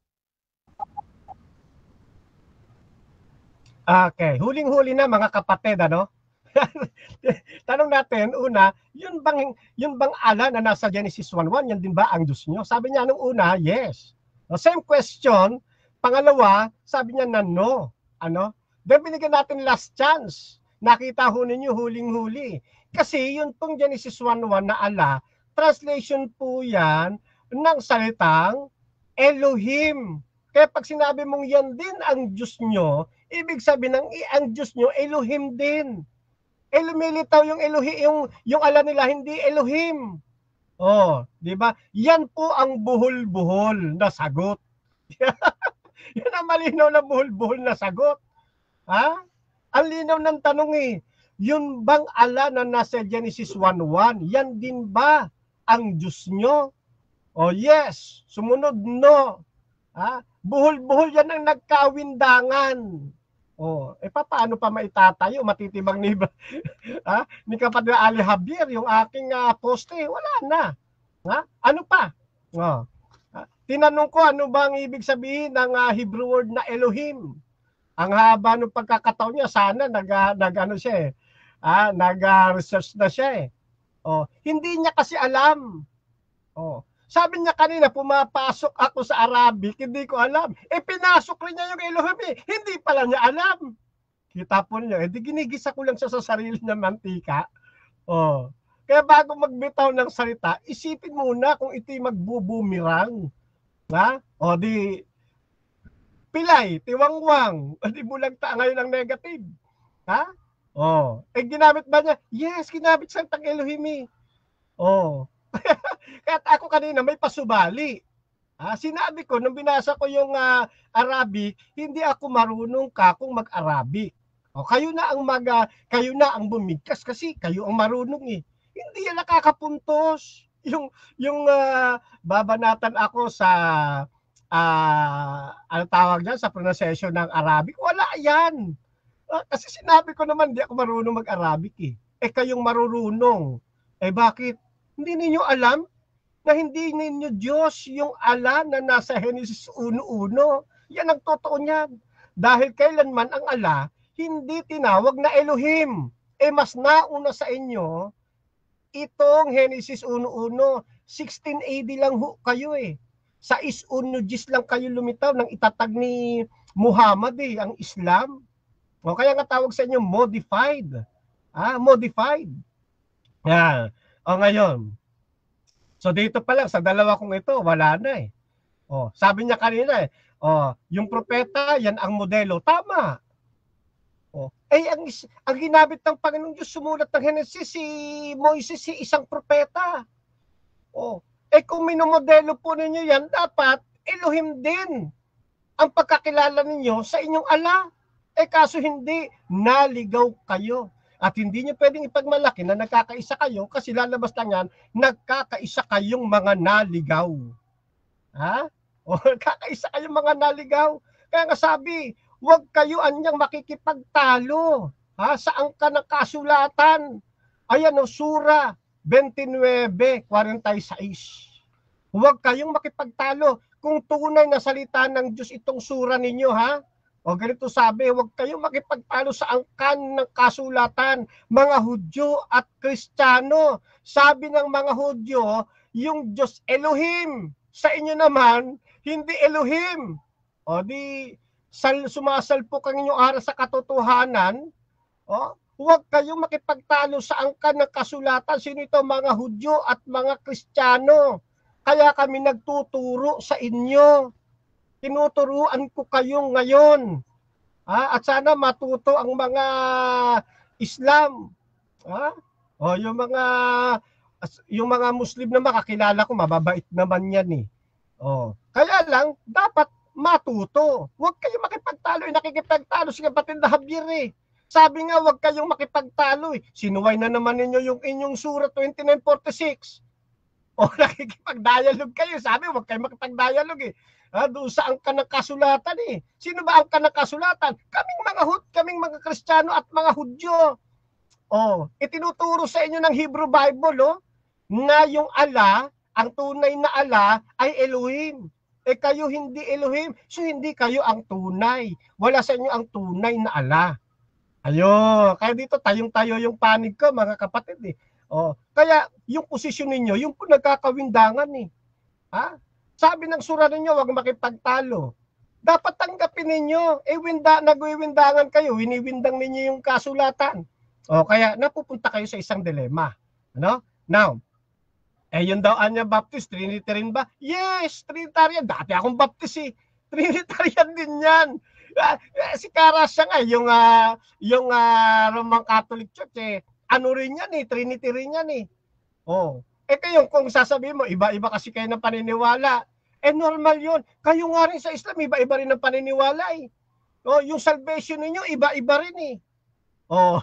Okay, huling-huli na mga kapatid, ano? Tanong natin, una, yun bang ala na nasa Genesis 1:1, yan din ba ang Diyos nyo? Sabi niya nung una, yes. No, same question. Pangalawa, sabi niya na no. Ano? Then binigyan natin last chance. Nakita ho ninyo huling-huli. Kasi yun pong Genesis 1:1 na ala, translation po yan ng salitang Elohim. Kaya pag sinabi mong yan din ang Diyos nyo, Ibig sabihin ang Diyos nyo, Elohim din. Lumilitaw yung Elohim, yung ala nila, hindi Elohim. Di ba? Yan po ang buhol-buhol na sagot. Yan ang malinaw na buhol-buhol na sagot. Ha? Ang linaw ng tanong yun bang ala na nasa Genesis 1:1, yan din ba ang Diyos nyo? Yes. Sumunod, no. Buhol-buhol yan ang nagkawindangan. Paano pa maitatayo? Matitibang ni ni kapatid Ali Javier, yung aking poste, wala na. Ano pa? Tinanong ko, ano ba ang ibig sabihin ng Hebrew word na Elohim? Ang haba ng pagkakataon niya, sana nag-research na siya Hindi niya kasi alam. Sabi niya kanina, pumapasok ako sa Arabic, hindi ko alam. Pinasok rin niya yung Elohim hindi pala niya alam. Kita po niyo, di ginigisa ko lang siya sa sarili na mantika. Kaya bago magbitaw ng salita, isipin muna kung ito'y magbubumirang. Di pilay, tiwangwang, di bulagta ngayon ang negative. Ginamit ba niya? Yes, ginamit sa tang Elohim Kaya ako kanina may pasubali. Sinabi ko, nung binasa ko yung Arabic, hindi ako marunong kung mag-Arabic. Kayo na ang bumigkas kasi kayo ang marunong Hindi yan nakakapuntos. Yung babanatan ako sa ano tawag dyan, sa pronunciation ng Arabic, wala yan. Kasi sinabi ko naman, hindi ako marunong mag-Arabic kayong marurunong. Bakit? Hindi ninyo alam na hindi ninyo Diyos yung ala na nasa Genesis 1:1. Yan ang totoo niyan. Dahil kailanman ang ala, hindi tinawag na Elohim. Mas nauna sa inyo, itong Genesis 1:1, 16 AD lang kayo Sa 1 lang kayo lumitaw ng itatag ni Muhammad ang Islam. Kaya nga tawag sa inyo modified. Modified. Yan. Ngayon. So dito pa lang, sa dalawa kong ito, wala na sabi niya kanina yung propeta, yan ang modelo. Tama. Ang ginamit ng Panginoong Diyos sumulat ng Genesis, si Moises, si isang propeta. Kung minomodelo po ninyo yan, dapat Elohim din ang pagkakilala ninyo sa inyong ala. Kaso hindi, naligaw kayo. At hindi nyo pwedeng ipagmalaki na nagkakaisa kayo kasi lalabas lang yan, nagkakaisa kayong mga naligaw. Nagkakaisa kayong mga naligaw. Kaya nga sabi, huwag kayo anyang makikipagtalo. Saan ka ng kasulatan? Ayan Sura 29:46. Huwag kayong makipagtalo. Kung tunay na salita ng Diyos itong sura ninyo, ganito sabi, huwag kayong makipagtalo sa angkan ng kasulatan, mga Hudyo at Kristiyano. Sabi ng mga Hudyo, yung Diyos Elohim. Sa inyo naman, hindi Elohim. Sumasalpok ang inyong aral sa katotohanan. Huwag kayong makipagtalo sa angkan ng kasulatan. Sino ito? Mga Hudyo at mga Kristiyano. Kaya kami nagtuturo sa inyo. Tinuturuan ko kayo ngayon. At sana matuto ang mga Islam. Yung mga Muslim na makakilala ko, mababait naman yan Kaya lang, dapat matuto. Huwag kayong makipagtalo. Nakikipagtalo si kapatid na Javier Sabi nga, huwag kayong makipagtalo Sinuway na naman ninyo yung inyong Sura 29:46. Nakikipag-dialogue kayo. Sabi, huwag kayong makipag-dialogue doon sa angkan ng kasulatan Sino ba ang angkan ng kasulatan? Kaming mga Kristiyano at mga Hudyo. Itinuturo sa inyo ng Hebrew Bible na yung ala, ang tunay na ala ay Elohim. Kayo hindi Elohim, so hindi kayo ang tunay. Wala sa inyo ang tunay na ala. Kaya dito tayong-tayo yung panig ko, mga kapatid Kaya yung posisyon ninyo, yung nagkakawindangan Sabi ng sura ninyo, huwag makipagtalo. Dapat tanggapin ninyo. Nagwiwindangan kayo, winiwindang ninyo yung kasulatan. Kaya napupunta kayo sa isang dilema. Now, yun daw Anya Baptist, Trinitarian ba? Yes, Trinitarian. Dati akong Baptist Trinitarian din yan. Si Karasya nga, yung Roman Catholic Church, ano rin yan Trinity rin yan Oh. Kayong kung sasabihin mo, iba-iba kasi kayo ng paniniwala. Normal yun. Kayo nga rin sa Islam, iba-iba rin ng paniniwala Oh, yung salvation ninyo, iba-iba rin Oh,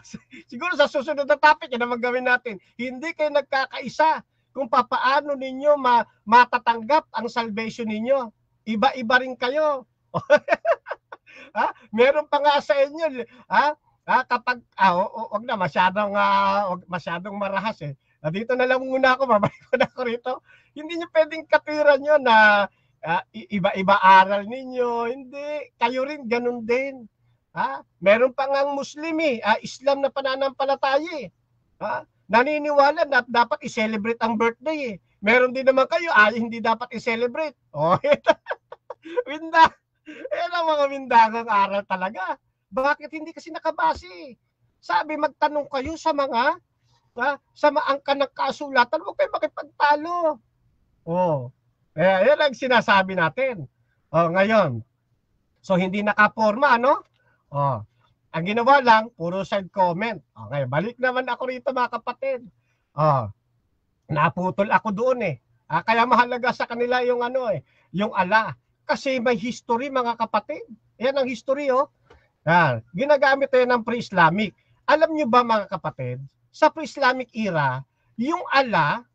siguro sa susunod na topic, yan ang gawin natin. Hindi kayo nagkakaisa kung papaano ninyo matatanggap ang salvation ninyo. Iba-iba rin kayo. Meron pa nga sa inyo, kapag wag na masyadong marahas dito na lang muna ako, babalik ko na ako rito. Hindi niyo pwedeng katiran nyo na iba-iba aral ninyo. Hindi, kayo rin ganun din. Meron pa ngang Muslim Islam na pananampalataya naniniwala na dapat i-celebrate ang birthday Meron din naman kayo hindi dapat i-celebrate. Oh, winda. Ang mga windangang aral talaga. Bakit hindi kasi nakabase? Sabi, magtanong kayo sa mga sa maangka ng kasulatan, huwag kayo makipagtalo. Yan ang sinasabi natin. Ngayon, so hindi nakaporma, ang ginawa lang, puro side comment. Okay, balik naman ako rito mga kapatid. Naputol ako doon kaya mahalaga sa kanila yung yung ala. Kasi may history mga kapatid. Yan ang history Ginagamit tayo ng pre-Islamic. Alam nyo ba mga kapatid, sa pre-Islamic era, yung ala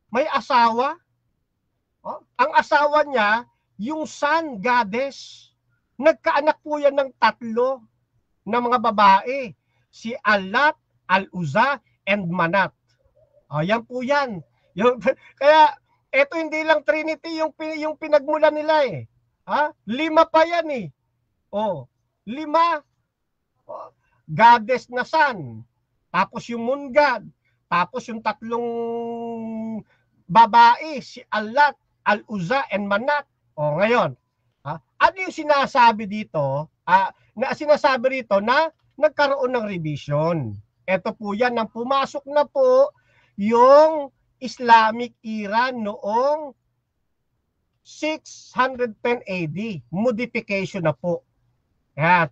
may asawa. Ang asawa niya, yung sun goddess. Nagkaanak po yan ng 3 na mga babae. Si Allat, Al-Uzza, and Manat. Yan po yan. Kaya, eto hindi lang Trinity yung pinagmula nila 5 pa yan 5. Goddess na sun. Tapos yung moon god. Tapos yung 3 babae, si Allat, Al-Uzza, and Manat. Ngayon, ano yung sinasabi dito? Sinasabi rito na nagkaroon ng revision. Ito po yan, nang pumasok na po yung Islamic era noong 610 AD. Modification na po.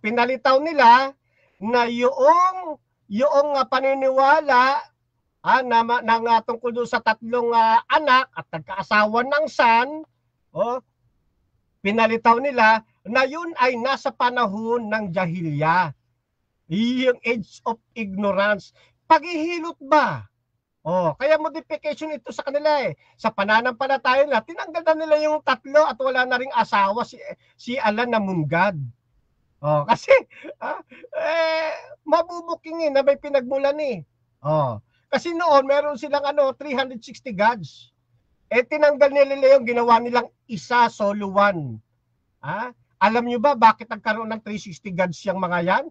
Pinalitaw nila na yung paniniwala tungkol doon sa 3 anak at nagkaasawa ng son, pinalitaw nila na yun ay nasa panahon ng jahilya. Yung age of ignorance. Paghihilot ba? Kaya modification ito sa kanila Sa pananampalataya nila, tinanggal na nila yung 3 at wala na ring asawa si Alan na moon god. Kasi mabubuking na may pinagmulan Kasi noon meron silang 360 gods. Tinanggal nila yung ginawa nilang isa, solo one. Alam nyo ba bakit nagkaroon ng 360 gods yung mga yan?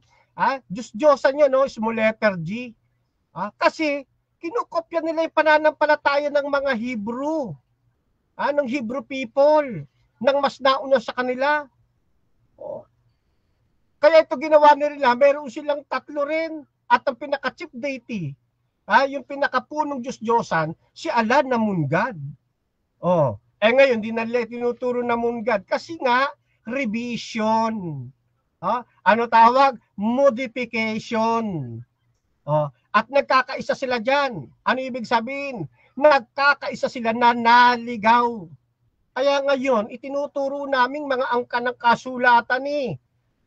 Diyos-Diyosan yun, small letter G. Kasi kinukopya nila yung pananampalataya ng mga Hebrew. Ng Hebrew people. Nang mas nauna sa kanila. Kaya ito ginawa nila, meron silang 3 rin. At ang pinaka-chief deity, yung pinakapunong Diyos-Diyosan, si Alan na moon god. Ngayon, di na nila tinuturo na moon god. Kasi nga, revision. Ano tawag? Modification. At nagkakaisa sila dyan. Ano ibig sabihin? Nagkakaisa sila na naligaw. Kaya ngayon, itinuturo naming mga angka ng kasulatan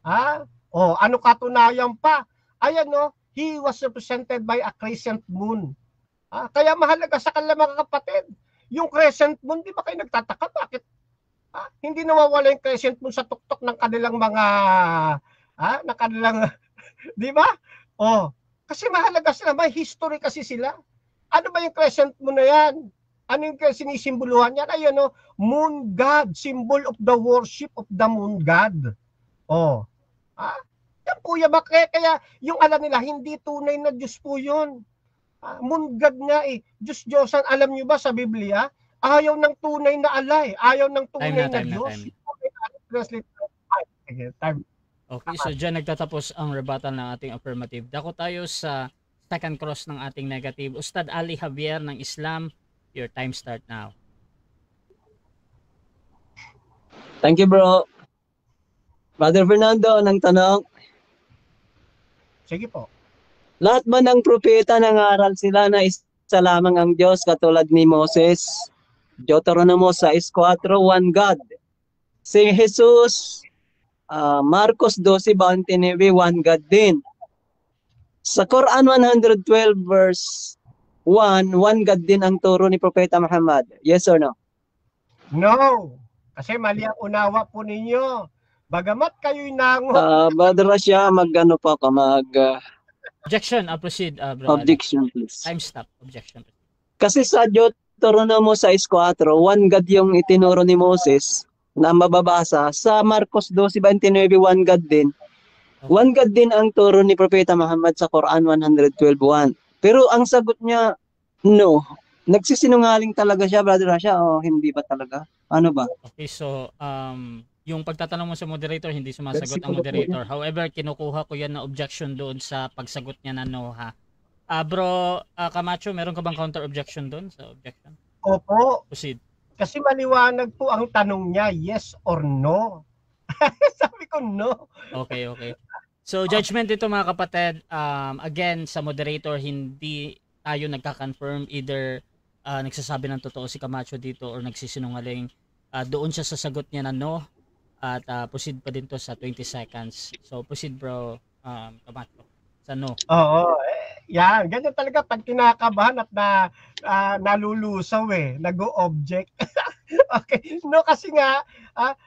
ano katunayan pa? Ayan he was represented by a crescent moon. Kaya mahalaga sa kanila mga kapatid. Yung crescent moon, di ba kayo nagtataka? Bakit? Hindi nawawala yung crescent moon sa tuktok ng kanilang mga di ba? Kasi mahalaga sila, may history kasi sila. Ano ba yung crescent moon na yan? Ano yung sinisimboluhan yan? Ayun moon god, symbol of the worship of the moon god. Yan po yan. Kaya yung alam nila, hindi tunay na Diyos po yun. Moon god nga Diyos-Diyosan, alam nyo ba sa Biblia? Ayaw ng tunay na alay. Ayaw ng tunay na Diyos. Okay, so dyan nagtatapos ang rebuttal ng ating affirmative. Dako tayo sa second cross ng ating negative. Ustad Ali Javier ng Islam, your time start now. Thank you, bro. Brother Fernando, ng tanong, Sige po. lahat ba ng propeta nangaral sila na isa lamang ang Diyos katulad ni Moses? Deuteronomo 6:4, one God. Si Jesus, Marcos 12:29, one God din. Sa Quran 112 verse 1, one God din ang turo ni Propeta Muhammad. Yes or no? No. Kasi mali ang unawa po ninyo. Bagamat kayo'y nango. Brother Rasha, mag-ano pa ka, Objection, proceed, bro. objection please. Time stop, objection. Kasi sa Deuteronomo 6:4, one God yung itinuro ni Moses na mababasa. Sa Marcos 12:29, one God din. One God din ang turo ni Propeta Muhammad sa Quran 112:1. Pero ang sagot niya, no. Nagsisinungaling talaga siya, Brother Rasha, o hindi ba talaga? Ano ba? Okay, so yung pagtatanong mo sa moderator, hindi sumasagot ang Versikulo po moderator. However, kinukuha ko yan na objection doon sa pagsagot niya na no, ha. Bro, Camacho, meron ka bang counter objection doon sa objection? Opo. Proceed. Kasi maliwanag po ang tanong niya, yes or no. Sabi ko no. Okay, okay. So, judgment dito mga kapatid, again, sa moderator, hindi tayo nagka-confirm either nagsasabi ng totoo si Camacho dito or nagsisinungaling. Doon siya sa sagot niya na no. At proceed pa din to sa 20 seconds. So proceed bro, Camacho, sa no. Oo. Yan, ganyan talaga pag kinakabahan at nalulusaw nag-o-object. Okay. No, kasi nga,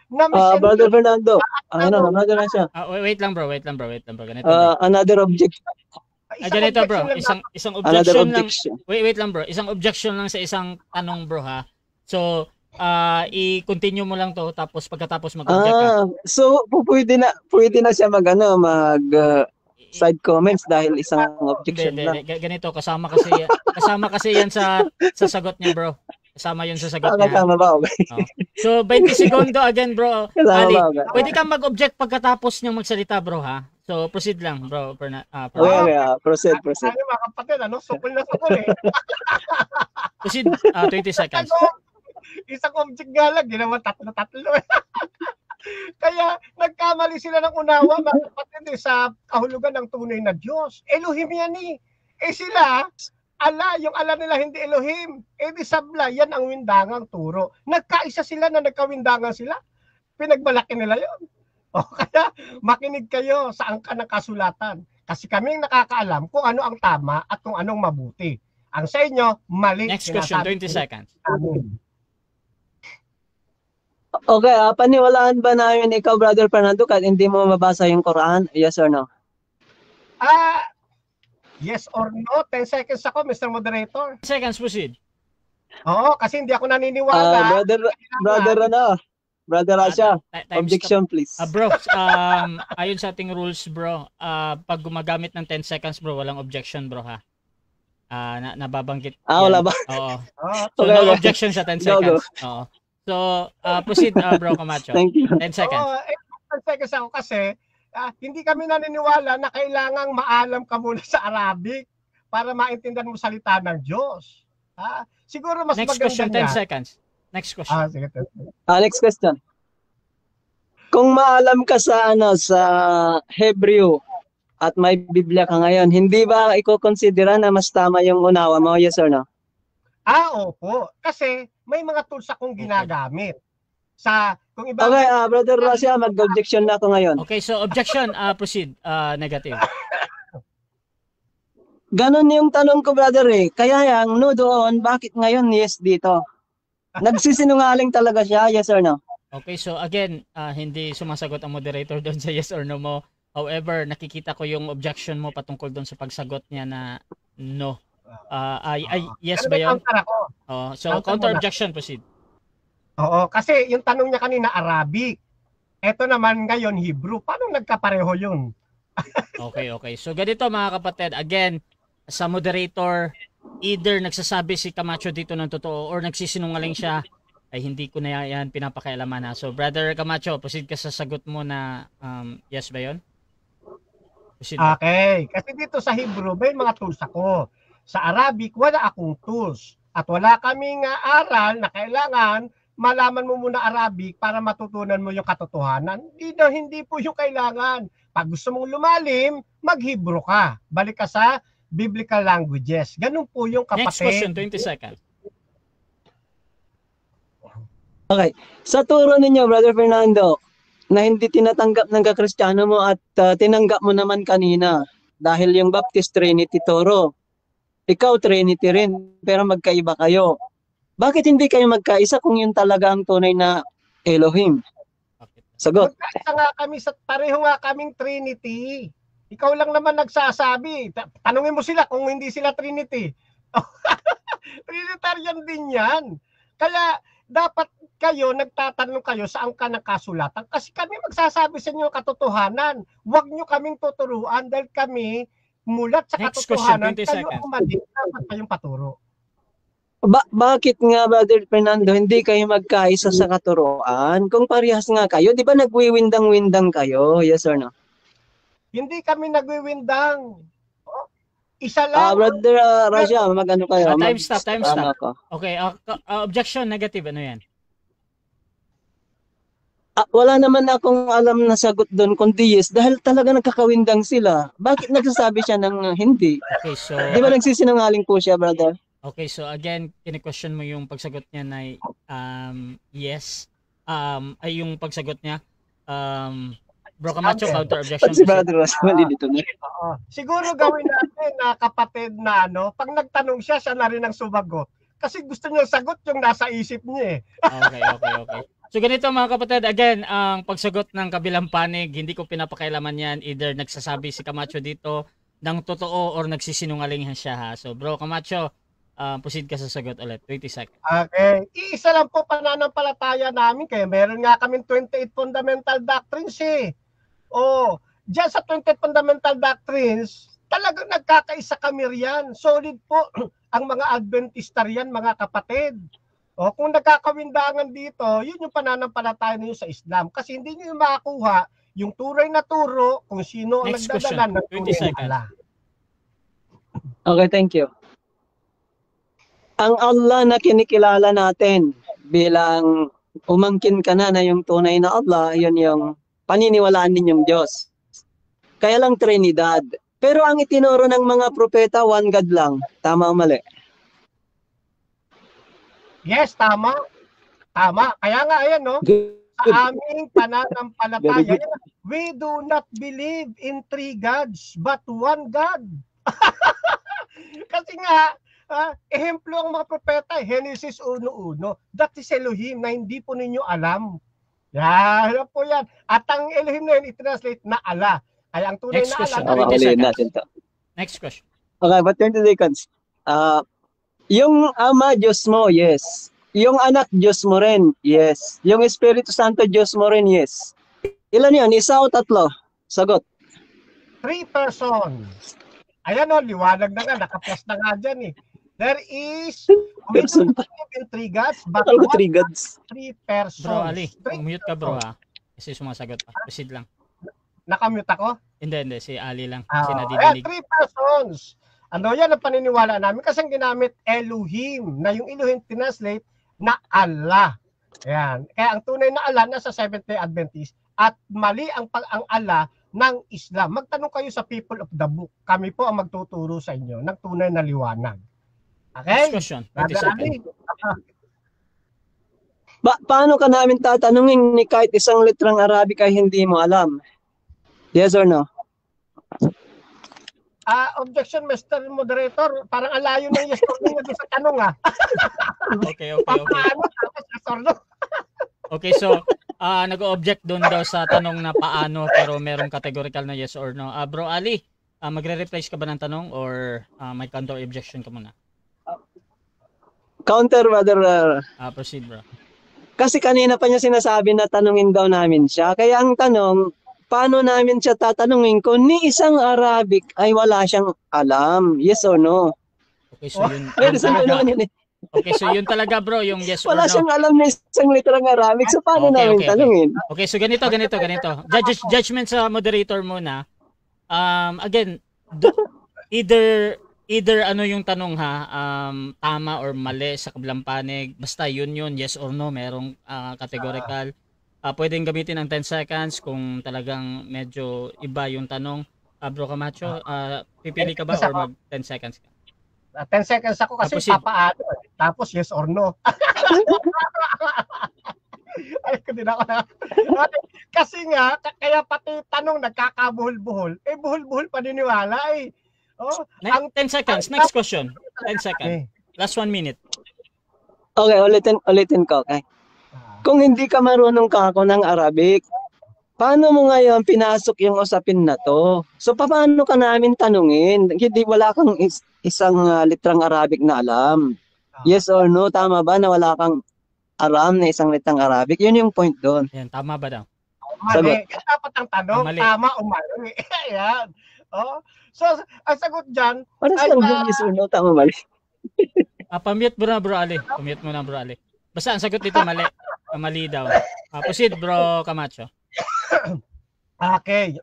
Brother Fernando, Brother Rasha. Wait lang bro. Ganito, Another objection. Ganito bro, isang Another objection lang. objection. Wait lang bro, isang objection lang sa isang tanong bro ha. So, i-continue mo lang to tapos pagkatapos mag-object ka. So pwede na siya mag side comments dahil isang objection lang. Ganito, kasama kasi yan sa sagot niya bro. Kasama yun sa sagot niya. Tama ba? Okay. So 20 segundo again bro. Kasama Ali, ba? Okay. pwede kang mag-object pagkatapos niyang magsalita bro ha. So proceed lang bro. Okay, proceed. Sabi mga kapatid, sukol na sukol Proceed, 20 seconds. Isang object nga lang, ginawa tatlo. Kaya nagkamali sila ng unawa, mga kapatid, sa kahulugan ng tunay na Diyos. Elohim yan sila, yung ala nila hindi Elohim. Di sabla, yan ang windangang turo. Nagkaisa sila na nagkawindangan sila. Pinagmalaki nila yon. Kaya makinig kayo sa angka ng kasulatan. Kasi kami nakakaalam kung ano ang tama at kung anong mabuti. Ang sa inyo, mali. Next question, 20 seconds. Okay, paniwalaan ba namin ikaw, Brother Fernando, kahit hindi mo mabasa yung Quran? Yes or no? Yes or no? 10 seconds ako, Mr. Moderator. 10 seconds, proceed. Oo, kasi hindi ako naniniwala. Brother Rasha, Time objection please. Bro, ayon sa ating rules bro, pag gumagamit ng 10 seconds bro, walang objection bro ha. Nababanggit. Wala ba? Oo. So okay, no objection sa 10 seconds. Oo. So, proceed bro Camacho. Thank you. 10 seconds. 10 seconds ako kasi hindi kami naniniwala na kailangang maalam ka muna sa Arabic para maintindihan mo salita ng Diyos. Siguro mas next maganda question, niya. 10 seconds. Next question. Sige. Next question. Kung maalam ka sa Hebrew at may Biblia ka ngayon, hindi ba iko-considera na mas tama yung unawa mo? Yes or no? Opo. Kasi may mga tools akong ginagamit. Kung iba. Okay, Brother Rasha, mag-objection na ako ngayon. Okay, so objection, proceed. Negative. Ganon yung tanong ko, brother Kaya yung no doon, bakit ngayon yes dito? Nagsisinungaling talaga siya, yes or no? Okay, so again, hindi sumasagot ang moderator doon sa yes or no mo. However, nakikita ko yung objection mo patungkol doon sa pagsagot niya na no. Yes ba yun? So counter objection, proceed. Oo, kasi yung tanong niya kanina Arabic. Ito naman ngayon Hebrew. Paano nagkapareho yun? Okay. So ganito mga kapatid, again, sa moderator, either nagsasabi si Camacho dito ng totoo or nagsisinungaling siya, ay hindi ko na yan pinapakialaman ha. So brother Camacho, proceed ka sa sagot mo na yes ba yun? Proceed. Okay, kasi dito sa Hebrew may mga tools ako. Sa Arabic, wala akong tools. At wala kaming aral na kailangan malaman mo muna Arabic para matutunan mo yung katotohanan. Hindi po yung kailangan. Pag gusto mong lumalim, mag-Hebrew ka. Balik ka sa biblical languages. Ganun po yung kapatid. Next question, 20 seconds. Okay. Sa turo ninyo, Brother Fernando, na hindi tinatanggap ng kakristiyano mo at tinanggap mo naman kanina dahil yung Baptist Trinity turo. Ikaw Trinity rin, pero magkaiba kayo. Bakit hindi kayo magkaisa kung yun talaga ang tunay na Elohim? Sagot. Magkaisa nga kami, pareho nga kaming Trinity. Ikaw lang naman nagsasabi. Tanungin mo sila kung hindi sila Trinity. Trinitarian din yan. Kaya dapat kayo, nagtatanong kayo saan ka nakasulatan. Kasi kami magsasabi sa inyo katotohanan. Huwag nyo kaming tuturuan dahil kami mulat sa Next katotohanan. question, 20 Kayo seconds. ang mali. Dapat kayong paturo. Bakit nga, Brother Fernando, hindi kayo magkaisa sa katuruan? Kung parehas nga kayo, di ba nagwiwindang-windang kayo? Yes or no? Hindi kami nagwiwindang. Isa lang. Brother Raja, mag-ano kayo? Time stop. Ano ko? Okay, objection, negative, ano yan? Wala naman akong alam na sagot doon kundi yes, dahil talaga nagkakawindang sila. Bakit nagsasabi siya ng hindi? Okay, so... Di ba nagsisinungaling po siya, brother? Okay, so again, kini-question mo yung pagsagot niya na yes. Ay yung pagsagot niya. Bro Camacho, counter objection. Si brother Ross, malilito na. Siguro gawin natin na kapatid na pag nagtanong siya, siya na rin ang sumagot. Kasi gusto niya sagot yung nasa isip niya eh. Okay. So ganito mga kapatid, again, ang pagsagot ng kabilang panig, hindi ko pinapakailaman yan. Either nagsasabi si Camacho dito ng totoo or nagsisinungaling siya ha. So bro Camacho, proceed ka sa sagot ulit. 20 seconds. Okay. Iisa lang po pananampalataya namin. Kaya meron nga kaming 28 fundamental doctrines eh. Diyan sa 28 fundamental doctrines, talagang nagkakaisa kami riyan. Solid po ang mga Adventista riyan, mga kapatid. Kung nagkakawindangan dito, yun yung pananampalataya niyo sa Islam. Kasi hindi niyo makakuha yung turay na turo kung sino ang Next nagdadala question. ng 20 tunay na seconds. Allah. Okay, thank you. Ang Allah na kinikilala natin bilang umangkin ka na yung tunay na Allah, yun yung paniniwalaan ninyong Diyos. Kaya lang Trinidad. Pero ang itinuro ng mga propeta, one God lang. Tama o mali? Yes, tama. Tama. Kaya nga, ayan, no? Sa aming pananampalataya, we do not believe in three gods, but one God. Kasi nga, ehemplo ang mga propeta, Genesis 1:1, that is Elohim na hindi po ninyo alam. Yan po yan. At ang Elohim na yun, itranslate na Allah. Kaya ang tunay Next na question. Allah. Ulihin natin to. Next question. Okay, but 20 seconds. Yung Ama, Diyos mo, yes. Yung anak, Diyos mo rin, yes. Yung Espiritu Santo, Diyos mo rin, yes. Ilan yun? Isa o tatlo? Sagot. 3 persons. Ayan liwanag na nga, nakapost na nga dyan eh. There is, we do not believe in three gods, but Akala ko one three gods. 3 persons. Bro Ali, Three mute ka bro persons. ha. Kasi sumasagot pa. Proceed lang. Nakamute ako? Hindi. Si Ali lang. Ayan, Sinadidinig. 3 persons. Ano yan ang paniniwala namin kasi ang ginamit Elohim, na yung Elohim tinranslate na Allah. Ayan. Kaya ang tunay na Allah nasa Seventh-day Adventist at mali ang Allah ng Islam. Magtanong kayo sa people of the book. Kami po ang magtuturo sa inyo ng tunay na liwanag. Okay? Next question. 20 Brother seconds. Ali, Paano ka namin tatanungin ni kahit isang litrang Arabic ay hindi mo alam? Yes or no? objection, Mr. Moderator. Parang alayo ng yes or no sa tanong Okay. Paano? Tapos yes or no? Okay, so nag-object doon daw sa tanong na paano pero merong categorical na yes or no. Bro Ali, magre-rephrase ka ba ng tanong or may counter objection ka muna? Counter, brother. Proceed bro. Kasi kanina pa niya sinasabi na tanungin daw namin siya. Kaya ang tanong, paano namin siya tatanungin kung ni isang Arabic ay wala siyang alam? Yes or no? Okay, so yun Talaga. talaga. Okay, so yun talaga bro, yung yes or Wala no. siyang alam na isang litrang Arabic. So paano namin tanungin? Okay, so ganito. Judgment sa moderator muna. Again, either ano yung tanong ha, tama or mali sa kabilang panig, basta yun, yes or no, merong categorical. Pwedeng gamitin ang 10 seconds kung talagang medyo iba yung tanong. Bro Camacho, pipili ka ba or mag 10 seconds ka? 10 seconds ako kasi Proceed. papaano. Tapos yes or no. Ay, hindi na ako na. Kasi nga, kaya pati tanong nagkakabuhol-buhol. Buhol-buhol paniniwala eh. Oh, 10 seconds, next question. 10 seconds. Last 1 minute. Okay, ulitin ko. Okay. Kung hindi ka marunong kako ng Arabic, paano mo ngayon pinasok yung usapin na to? So, paano ka namin tanungin? Hindi, wala kang isang litrang Arabic na alam. Yes or no? Tama ba na wala kang aram na isang litrang Arabic? Yun yung point doon. Yan, tama ba daw? Mali. Dapat ang tanong, Mali. tama o mali. Ayan. Oh. So, ang sagot dyan, Para sa yes or no? Tama mali. Pamute mo na bro Ali. Pamute mo na bro Ali. Basta ang sagot dito mali. Mali daw. Proceed bro Camacho. okay.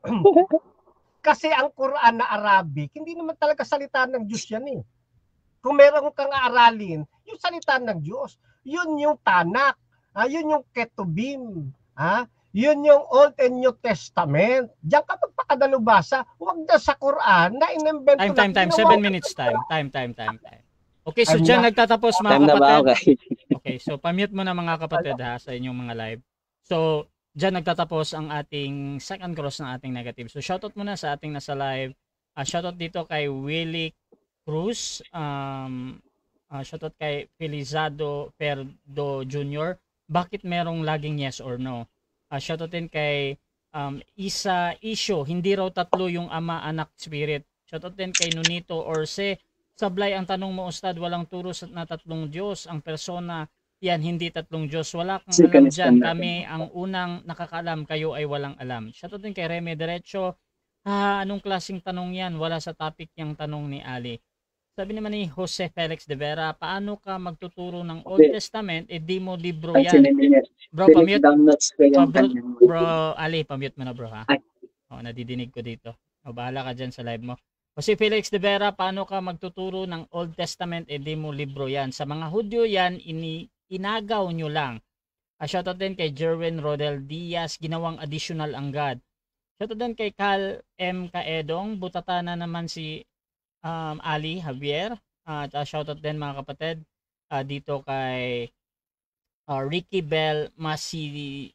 Kasi ang Quran na Arabic, hindi naman talaga salita ng Diyos yan eh. Kung meron kang aralin, yung salita ng Diyos, yun yung Tanak, yun yung Ketubim, yun yung Old and New Testament. Diyan ka magpakadalubasa, huwag na sa Quran na inimbento Time. 7 minutes time. Okay, so dyan nagtatapos mga kapatid. Okay, so pamute mo na mga kapatid ha sa inyong mga live. So, dyan nagtatapos ang ating second cross ng ating negative. So, shoutout muna sa ating nasa live. Shoutout dito kay Willie Cruz. Shoutout kay Felizado Perdo Jr. Bakit merong laging yes or no? Shoutout din kay Isa Isyo. Hindi raw tatlo yung Ama, Anak, Spirit. Shoutout din kay Nunito Orse. Sablay ang tanong mo, Ustad, walang turo na tatlong Diyos. Ang persona, yan, hindi tatlong Diyos. Wala kang alam dyan. Kami ang unang nakakaalam, kayo ay walang alam. Shoutout din kay Reme Derecho. Anong klaseng tanong yan? Wala sa topic yung tanong ni Ali. Sabi naman ni Jose Felix de Vera, paano ka magtuturo ng Old Testament? Di mo libro yan. Bro, pamute. Bro, Ali, pamute mo na bro ha. Nadidinig ko dito. Bahala ka dyan sa live mo. Jose Felix de Vera, paano ka magtuturo ng Old Testament? Di mo libro yan. Sa mga Hudyo yan, inagaw nyo lang. Shoutout din kay Jerwin Rodel Diaz, ginawang additional ang God. Shoutout din kay Cal M. Kaedong, butata na naman si Ali Javier. Shoutout din mga kapatid dito kay Ricky Bell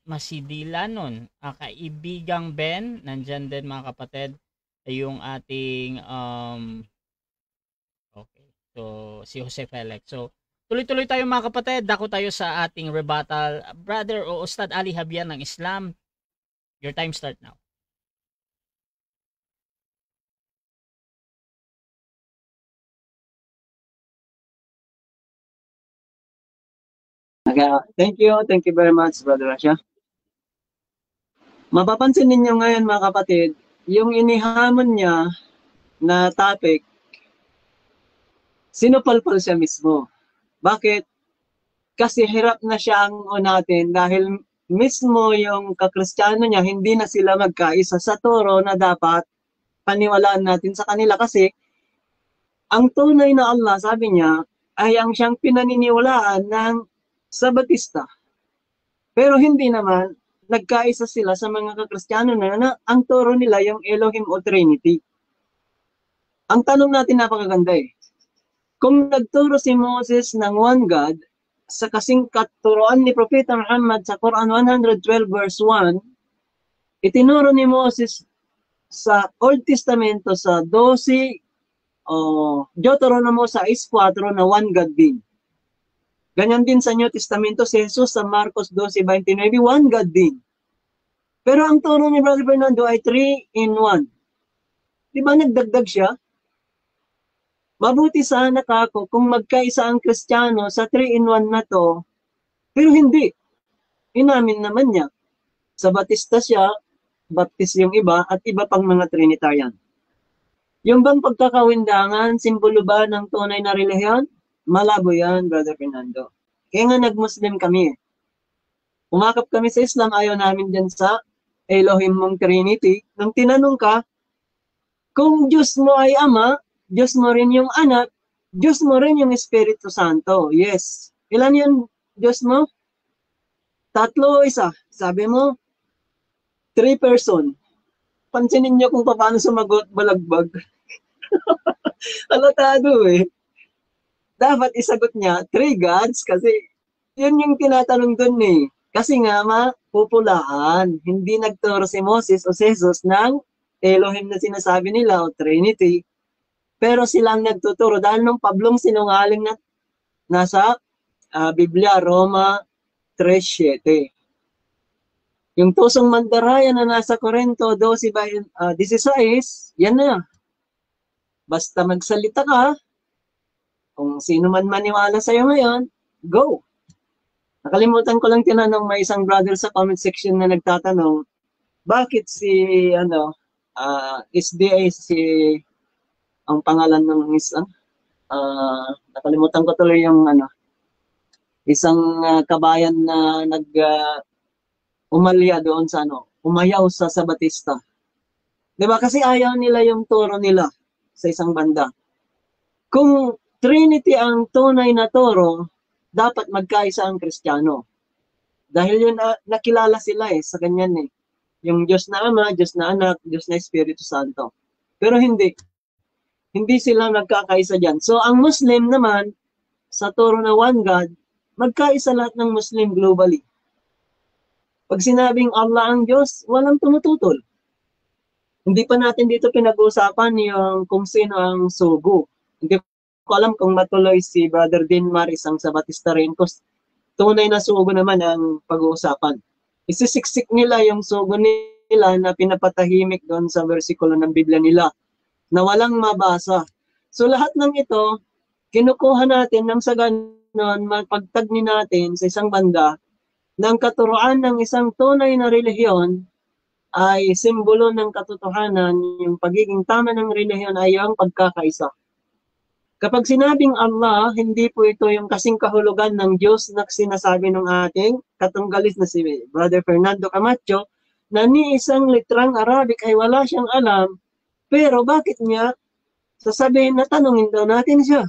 Masidilanon. Kaibigang Ben, nandyan din mga kapatid. Yung ating okay. So si Jose Felix. So tuloy-tuloy tayo mga kapatid. Dako tayo sa ating rebuttal. Brother o Ustad Ali Javier ng Islam. Your time start now. Okay. Thank you very much, Brother Rasha. Mapapansin ninyo ngayon mga kapatid, yung inihamon niya na topic, sinupalpal siya mismo. Bakit? Kasi hirap na siya ang unatin dahil mismo yung kakristiyano niya, hindi na sila magkaisa sa turo na dapat paniwalaan natin sa kanila. Kasi ang tunay na Allah, sabi niya, ay ang siyang pinaniniwalaan ng Sabatista. Pero hindi naman nagkaisa sila sa mga kakristiyano na ang turo nila yung Elohim o Trinity. Ang tanong natin napakaganda eh. Kung nagturo si Moses ng one God, sa kasing katuruan ni Propeta Muhammad sa Quran 112 verse 1, itinuro ni Moses sa Old Testamento sa 12 Deuteronomo sa 6:4 na one God din. Ganyan din sa New Testamento si Jesus sa Marcos 12:29, one God din. Pero ang turo ni Brother Fernando ay 3 in 1. Di ba nagdagdag siya? Mabuti sana kako kung magkaisa ang Kristiyano sa 3 in 1 na to, pero hindi. Inamin naman niya. Sa Batista siya, baptist yung iba, at iba pang mga Trinitarian. Yung bang pagkakawindangan, simbolo ba ng tunay na relihiyon? Malabo yan, Brother Fernando. Kaya nga nag-Muslim kami. Umakap kami sa Islam, ayaw namin dyan sa Elohim mong Trinity. Nang tinanong ka, kung Diyos mo ay Ama, Diyos mo rin yung anak, Diyos mo rin yung Espiritu Santo. Yes. Ilan yun Diyos mo? Tatlo o isa? Sabi mo, 3 person. Pansinin niyo kung paano sumagot balagbag. Alatado eh. Dapat isagot niya, 3 gods kasi yun yung tinatanong dun eh. Kasi nga mapupulaan. Hindi nagturo si Moses o si Jesus ng Elohim na sinasabi nila o Trinity. Pero silang nagtuturo dahil nung Pablong sinungaling na nasa Biblia, Roma 3:7. Yung tusong mandaraya na nasa Corinto 12:16, yan na. Basta magsalita ka, kung sino man maniwala sa'yo ngayon, go. Nakalimutan ko lang tinanong, may isang brother sa comment section na nagtatanong, bakit si, SDA, ang pangalan ng isang, nakalimutan ko tuloy yung, isang kabayan na umalya doon sa, umayaw sa Sabatista. Diba? Kasi ayaw nila yung turo nila sa isang banda. Kung Trinity ang tunay na turo, dapat magkaisa ang Kristiyano. Dahil yun, nakilala sila sa ganyan eh. Yung Diyos na Ama, Diyos na Anak, Diyos na Espiritu Santo. Pero hindi. Hindi sila nagkakaisa dyan. So, ang Muslim naman, sa turo na one God, magkaisa lahat ng Muslim globally. Pag sinabing Allah ang Diyos, walang tumututol. Hindi pa natin dito pinag-uusapan yung kung sino ang sugo. Hindi ko alam kung matuloy si Brother Dinmar, isang Sabatista rin. Tunay na sugo naman ang pag-uusapan. Isisiksik nila yung sugo nila na pinapatahimik doon sa versikulo ng Biblia nila na walang mabasa. So lahat ng ito, kinukuha natin nang sa ganon, mapagtagni natin sa isang banda ng katuruan ng isang tunay na relihiyon ay simbolo ng katotohanan, yung pagiging tama ng relihiyon ay ang pagkakaisa. Kapag sinabing Allah, hindi po ito yung kasing kahulugan ng Diyos na sinasabi ng ating katunggalis na si Brother Fernando Camacho, na ni isang litrang Arabic ay wala siyang alam, pero bakit niya sasabihin na tanungin daw natin siya?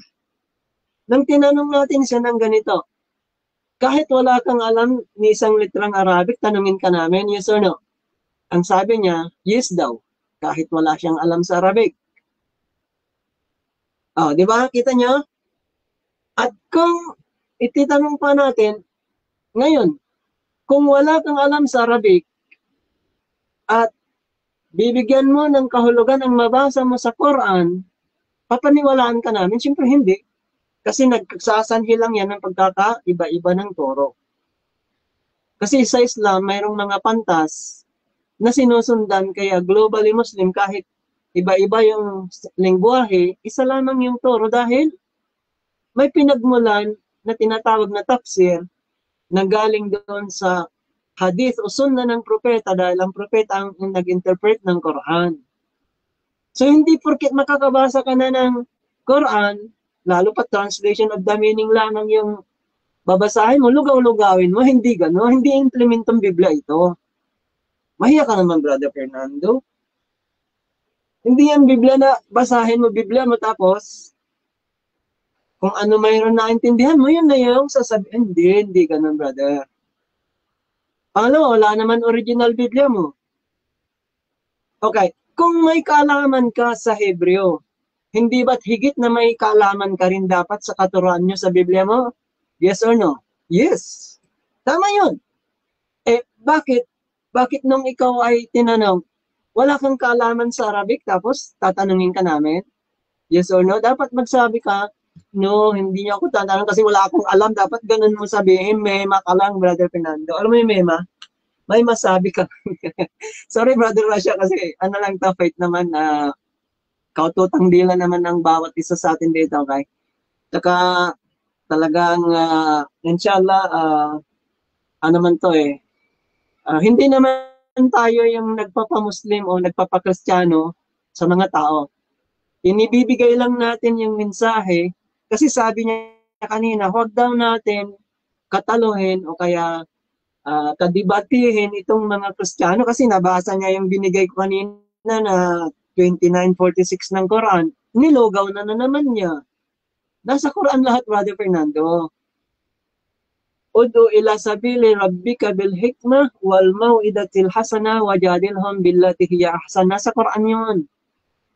Nang tinanong natin siya ng ganito, kahit wala kang alam ni isang litrang Arabic, tanungin ka namin, yes or no? Ang sabi niya, yes daw, kahit wala siyang alam sa Arabic. Di ba? Kita niyo? At kung ititanong pa natin, ngayon, kung wala kang alam sa Arabic, at bibigyan mo ng kahulugan ang mabasa mo sa Quran, papaniwalaan ka namin? Siyempre hindi. Kasi nagsasanhi lang yan ng pagkakaiba-iba ng turo. Kasi sa Islam, mayroong mga pantas na sinusundan, kaya globally Muslim, kahit iba-iba yung lingwahe, isa lamang yung turo dahil may pinagmulan na tinatawag na tafsir na galing doon sa hadith o sunna ng propeta dahil ang propeta ang nag-interpret ng Quran. So hindi porket makakabasa ka na ng Quran, lalo pa translation of the meaning lang ng yung babasahin mo, lugaw-lugawin mo, hindi gano'n, hindi implementong Biblia ito. Mahiya ka naman, Brother Fernando. Hindi yan Biblia na basahin mo Biblia mo tapos kung ano mayroon na intindihan mo, yun na yung sasabihin. Hindi ganun, brother. Pangalawa, wala naman original Biblia mo. Okay, kung may kaalaman ka sa Hebreo, hindi ba't higit na may kaalaman ka rin dapat sa katuruan nyo sa Biblia mo? Yes or no? Yes. Tama yun. Bakit? Bakit nung ikaw ay tinanong, wala kang kaalaman sa Arabic tapos tatanungin ka namin? Yes or no? Dapat magsabi ka, no, hindi niya ako tatanong kasi wala akong alam. Dapat ganun mo sabihin, mema ka lang, Brother Fernando. Alam mo yung mema? May masabi ka. Sorry, Brother Rasha, kasi tough fight naman na kaututang dila naman ng bawat isa sa atin dito, okay? Tsaka talagang, inshallah, hindi naman tayo yung nagpapamuslim o nagpapakristiyano sa mga tao. Inibibigay lang natin yung mensahe kasi sabi niya kanina, huwag daw natin kataluhin o kaya kadibatihin itong mga Kristiyano kasi nabasa niya yung binigay ko kanina na 29:46 ng Quran. nilugaw na naman niya. Nasa Quran lahat, Brother Fernando. Ud'u ila sabili rabbika bil hikmah wal mau'idatil hasanah wajadilhum billati hiya ahsan. Nasa Quran 'yun.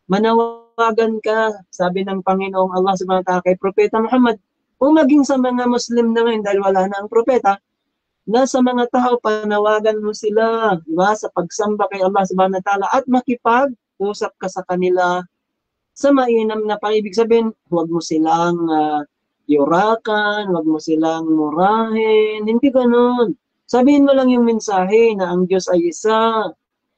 Manawagan ka, sabi ng Panginoong Allah Subhanahu wa ta'ala kay Propeta Muhammad, o maging sa mga Muslim na ngayon dahil wala na ang propeta, na sa mga tao panawagan mo sila, diba, sa pagsamba kay Allah Subhanahu wa ta'ala at makipag-usap ka sa kanila sa mainam na pag-ibig sabihin, huwag mo silang yurakan, huwag mo silang murahin, hindi ganun. Sabihin mo lang yung mensahe na ang Diyos ay isa,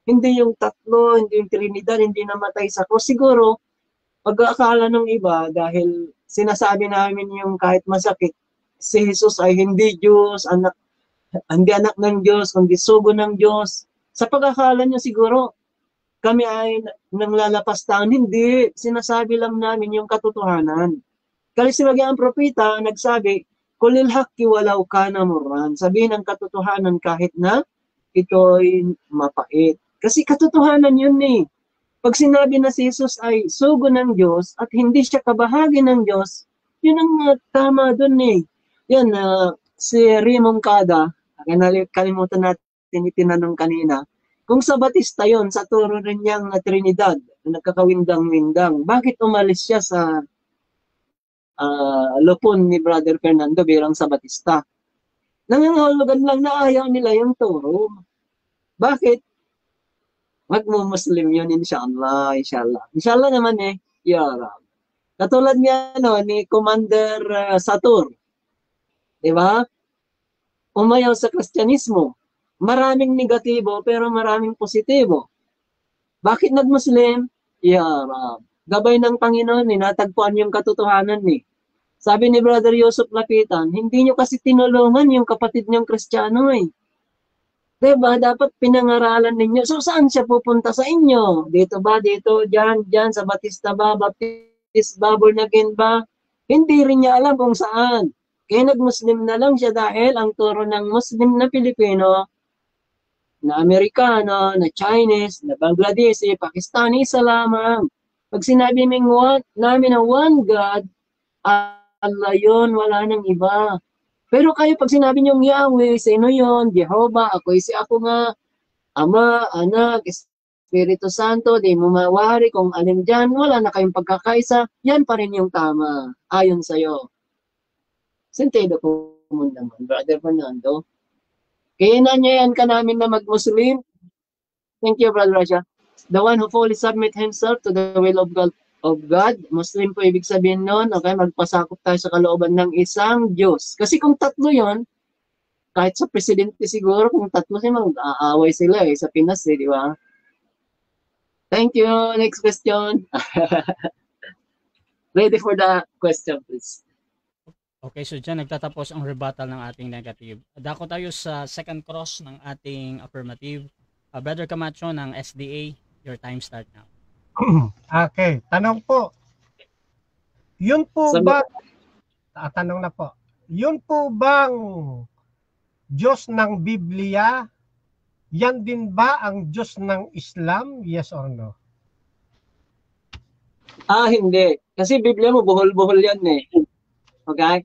hindi yung tatlo, hindi yung Trinidad, hindi namatay sa cross. Siguro, pag-aakala ng iba, dahil sinasabi namin yung kahit masakit, si Jesus ay hindi Diyos, hindi anak ng Diyos, kundi sugo ng Diyos. Sa pag-akala nyo siguro, kami ay nanglalapastahan. Hindi, sinasabi lang namin yung katotohanan. Kasi ang propeta nagsabi, kulil haqqi walau kana murran. Sabihin ang katotohanan kahit na ito'y mapait. Kasi katotohanan yun eh. Pag sinabi na si Jesus ay sugo ng Diyos at hindi siya kabahagi ng Diyos, yun ang tama dun eh. Yan, si Raymond Cada, kalimutan natin itinanong kanina, kung sa Batista yon, sa turo rin niyang Trinidad, nagkakawindang-windang, bakit umalis siya sa lupon ni Brother Fernando bilang sa Batista? Nangangahulugan lang na ayaw nila yung turo. Bakit? Magmo-Muslim yun, inshallah, inshallah. Inshallah naman eh, ya Rab. Katulad niya ni Commander Satur. Diba? Umayaw sa Kristyanismo. Maraming negatibo pero maraming positibo. Bakit nag-Muslim? Ya Rab. Gabay ng Panginoon, natagpuan yung katotohanan ni. Sabi ni Brother Yusuf Lapitan, hindi nyo kasi tinulungan yung kapatid nyong Kristiyano eh. Diba? Dapat pinangaralan ninyo. So saan siya pupunta sa inyo? Dito ba? Dito? Diyan? Sa Batista ba? Baptist ba? Born again ba? Hindi rin niya alam kung saan. Kaya nag-Muslim na lang siya dahil ang turo ng Muslim na Pilipino, na Amerikano, na Chinese, na Bangladeshi, Pakistani, isa lamang. Pag sinabi namin na one God, Allah yun, wala nang iba. Pero kayo pag sinabi niyong Yahweh, sino yun? Jehovah, ako nga, Ama, Anak, Espiritu Santo, di mo mawari kung alin dyan, wala na kayong pagkakaisa, yan pa rin yung tama, ayon sa'yo. Sentido po mo naman, Brother Fernando. Kaya nanyayan ka namin na mag-Muslim. Thank you, Brother Rasha. The one who fully submit himself to the will of God. Muslim po ibig sabihin nun, okay, magpasakop tayo sa kalooban ng isang Diyos. Kasi kung tatlo yon, kahit sa presidente siguro, kung tatlo sila, mag-aaway sila sa Pinas di ba? Thank you. Next question. Ready for the question, please. Okay, so dyan nagtatapos ang rebuttal ng ating negative. Dako tayo sa second cross ng ating affirmative. Brother Camacho ng SDA, your time start now. Okay, tanong po. Yun po ba, tanong na po, yun po bang Diyos ng Biblia, yan din ba ang Diyos ng Islam? Yes or no? Hindi. Kasi Biblia mo, buhol-buhol yan eh. Okay?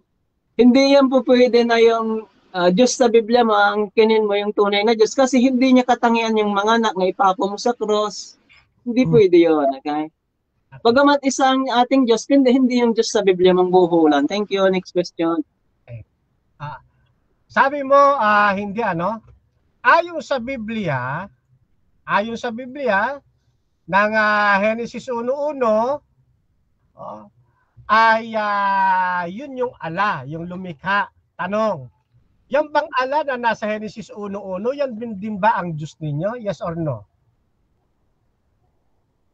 Hindi yan po pwede na yung Diyos sa Biblia mo, ang kinin mo yung tunay na Diyos. Kasi hindi niya katangian yung mga anak na ipapo mo sa cross. Hindi pwede yun. Okay? Bagamat isang ating Diyos, hindi yung Diyos sa Biblia mong buhulan. Thank you. Next question. Okay. Sabi mo, hindi ano? Ayon sa Biblia, ng Genesis 1:1, ay yun yung ala, yung lumikha. Tanong, yan bang ala na nasa Genesis 1:1, yan din ba ang Diyos ninyo? Yes or no?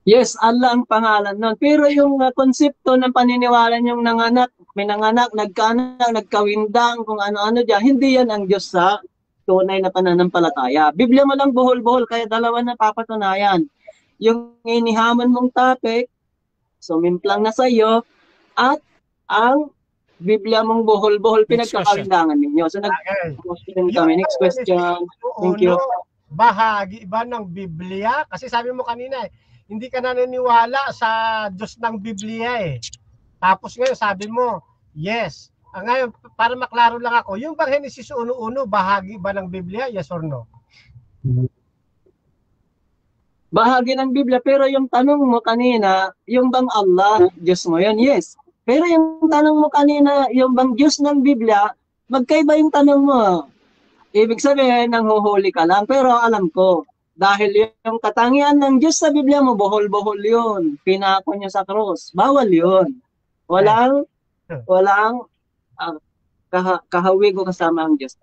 Yes, Allah ang pangalan nun. Pero yung konsepto ng paniniwala yung nanganak, minanganak, nagkaanak, nagkawindang, kung ano-ano dyan, hindi yan ang Diyos sa tunay na pananampalataya. Biblia mo lang buhol-buhol, kaya dalawa na papatunayan. Yung inihaman mong topic, sumimplang na sa iyo, at ang Biblia mong buhol-buhol, pinagkakalindangan ninyo. So, nag-question kami. Next question. Thank you. Bahagi ba ng Biblia? Kasi sabi mo kanina, hindi ka naniniwala sa Diyos ng Biblia eh. Tapos ngayon sabi mo, yes. Ngayon, para maklaro lang ako, yung bang Genesis 1:1, bahagi ba ng Biblia? Yes or no? Bahagi ng Biblia, pero yung tanong mo kanina, yung bang Allah, Diyos mo yun? Yes. Pero yung tanong mo kanina, yung bang Diyos ng Biblia, magkaiba yung tanong mo. Ibig sabihin, nanghuhuli ka lang. Pero alam ko, dahil yung katangian ng Diyos sa Biblia mo, bohol-bohol yun. Pinako niya sa krus. Bawal yun. Walang kahawig o kasama ang Diyos.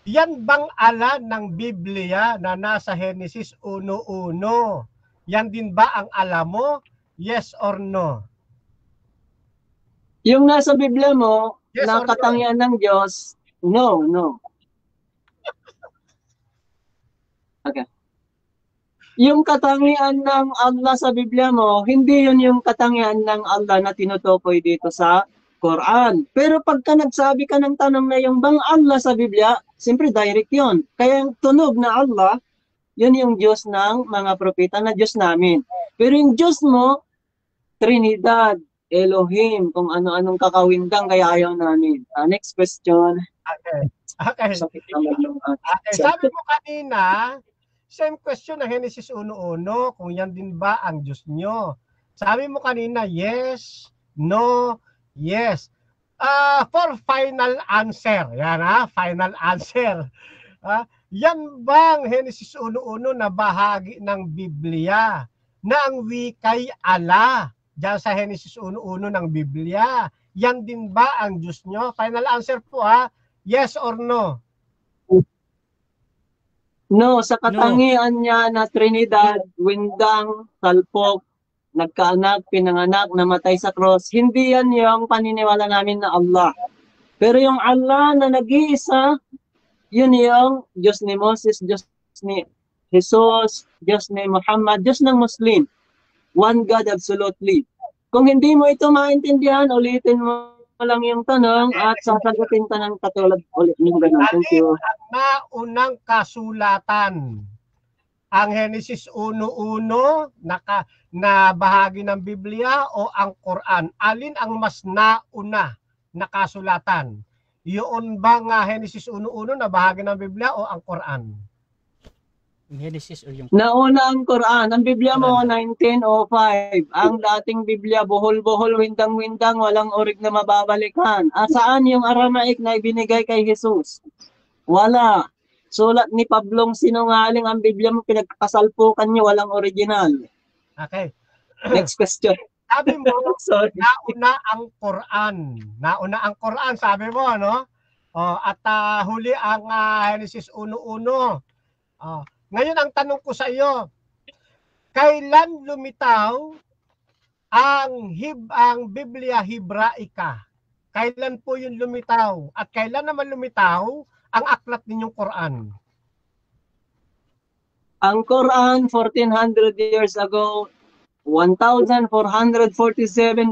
Yan bang ala ng Biblia na nasa Genesis 1:1? Yan din ba ang ala mo? Yes or no? Yung nasa Biblia mo, Yes na or no? katangian ng Diyos, no. Okay. Yung katangian ng Allah sa Biblia mo, hindi yun yung katangian ng Allah na tinutukoy dito sa Quran. Pero pagka nagsabi ka ng tanong na yung bang Allah sa Biblia, siyempre direct yun. Kaya yung tunog na Allah, yun yung Diyos ng mga propeta na Diyos namin. Pero yung Diyos mo, Trinidad, Elohim, kung ano-anong kakawindang kaya ayaw namin. Next question. Okay. Sakit naman yung Okay. Sabi mo kanina, same question na Genesis 1:1, kung yan din ba ang Diyos nyo? Sabi mo kanina, yes, no, yes. For final answer, yan final answer. Yan bang Genesis 1:1 na bahagi ng Biblia na ang wikay ala diyan sa Genesis 1:1 ng Biblia? Yan din ba ang Diyos nyo? Final answer po yes or no? No, sa katangian niya na Trinidad, Windang, Salpok, nagkaanak, pinanganak, namatay sa cross, hindi yan yung paniniwala namin na Allah. Pero yung Allah na nag-iisa, yun yung Diyos ni Moses, Diyos ni Jesus, Diyos ni Muhammad, Diyos ng Muslim. One God absolutely. Kung hindi mo ito maintindihan, ulitin mo lang yung tanong at sasagutin ka ng katulad ulit ng ganun. Thank you. Naunang kasulatan, ang Genesis 1:1 na bahagi ng Biblia o ang Quran? Alin ang mas nauna na kasulatan? Yun ba nga Genesis 1:1 na bahagi ng Biblia o ang Quran? Genesis or yung Nauna ang Quran. Ang Biblia mo, 1905. Ang dating Biblia, buhol-buhol, windang-windang, walang orig na mababalikan. Saan yung Aramaic na ibinigay kay Jesus? Wala. Sulat ni Pablong sinungaling ang Biblia mo, pinagkasalpukan niyo, walang original. Okay. Next question. Sabi mo, Sorry. nauna ang Quran. Nauna ang Quran, sabi mo, no? At huli ang Genesis 1:1. Ngayon ang tanong ko sa iyo, kailan lumitaw ang Biblia Hebraika? Kailan po yun lumitaw? At kailan naman lumitaw ang aklat ninyong Quran? Ang Quran, 1400 years ago, 1447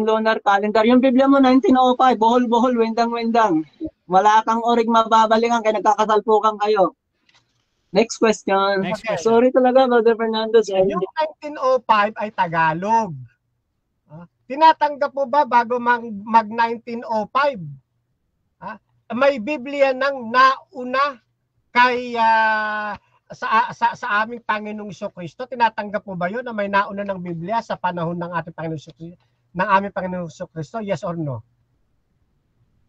lunar calendar. Yung Biblia mo, 1905, bohol-bohol, windang-windang. Wala kang orig mababalikan, kaya nagkakasalpukan kayo. Next question. Next question. Sorry talaga, Brother Fernando. Yung 1905 ay Tagalog. Tinatanggap mo ba bago mag-1905? May Biblia nang nauna kay sa aming Panginoong Jesucristo? Tinatanggap mo ba yun na may nauna ng Biblia sa panahon ng ating Panginoong Jesucristo? Yes or no?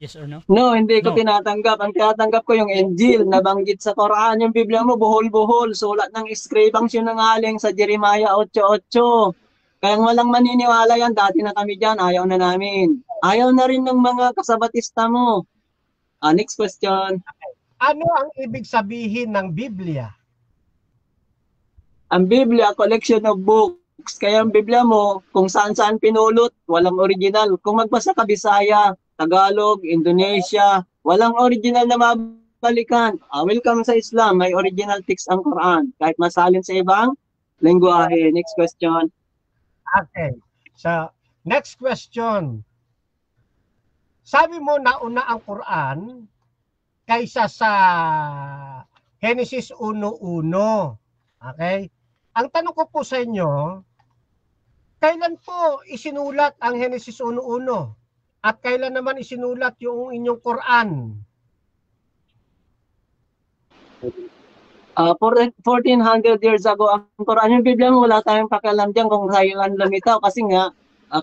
yes or no? No, hindi ko No. tinatanggap. Ang tinatanggap ko yung Injil, nabanggit sa Quran. Yung Biblia mo, buhol-buhol. Sulat ng eskribang sinungaling sa Jeremiah 8:8. Kaya walang maniniwala yan. Dati na kami dyan. Ayaw na namin. Ayaw na rin ng mga kasabatista mo. Next question. Ano ang ibig sabihin ng Biblia? Ang Biblia, collection of books. Kaya ang Biblia mo, kung saan-saan pinulot, walang original. Kung magbasa ka Bisaya, Tagalog, Indonesia, walang original na mabalikan. Welcome sa Islam, may original text ang Quran. Kahit masalin sa ibang lengguwahe. Next question. Okay. So, next question. Sabi mo nauna ang Quran kaysa sa Genesis 1:1. Okay? Ang tanong ko po sa inyo, kailan po isinulat ang Genesis 1:1? At kailan naman isinulat yung inyong Quran? 1400 years ago ang Quran. Yung Biblia mo, wala tayong pakialam dyan kung kailan lumitaw kasi nga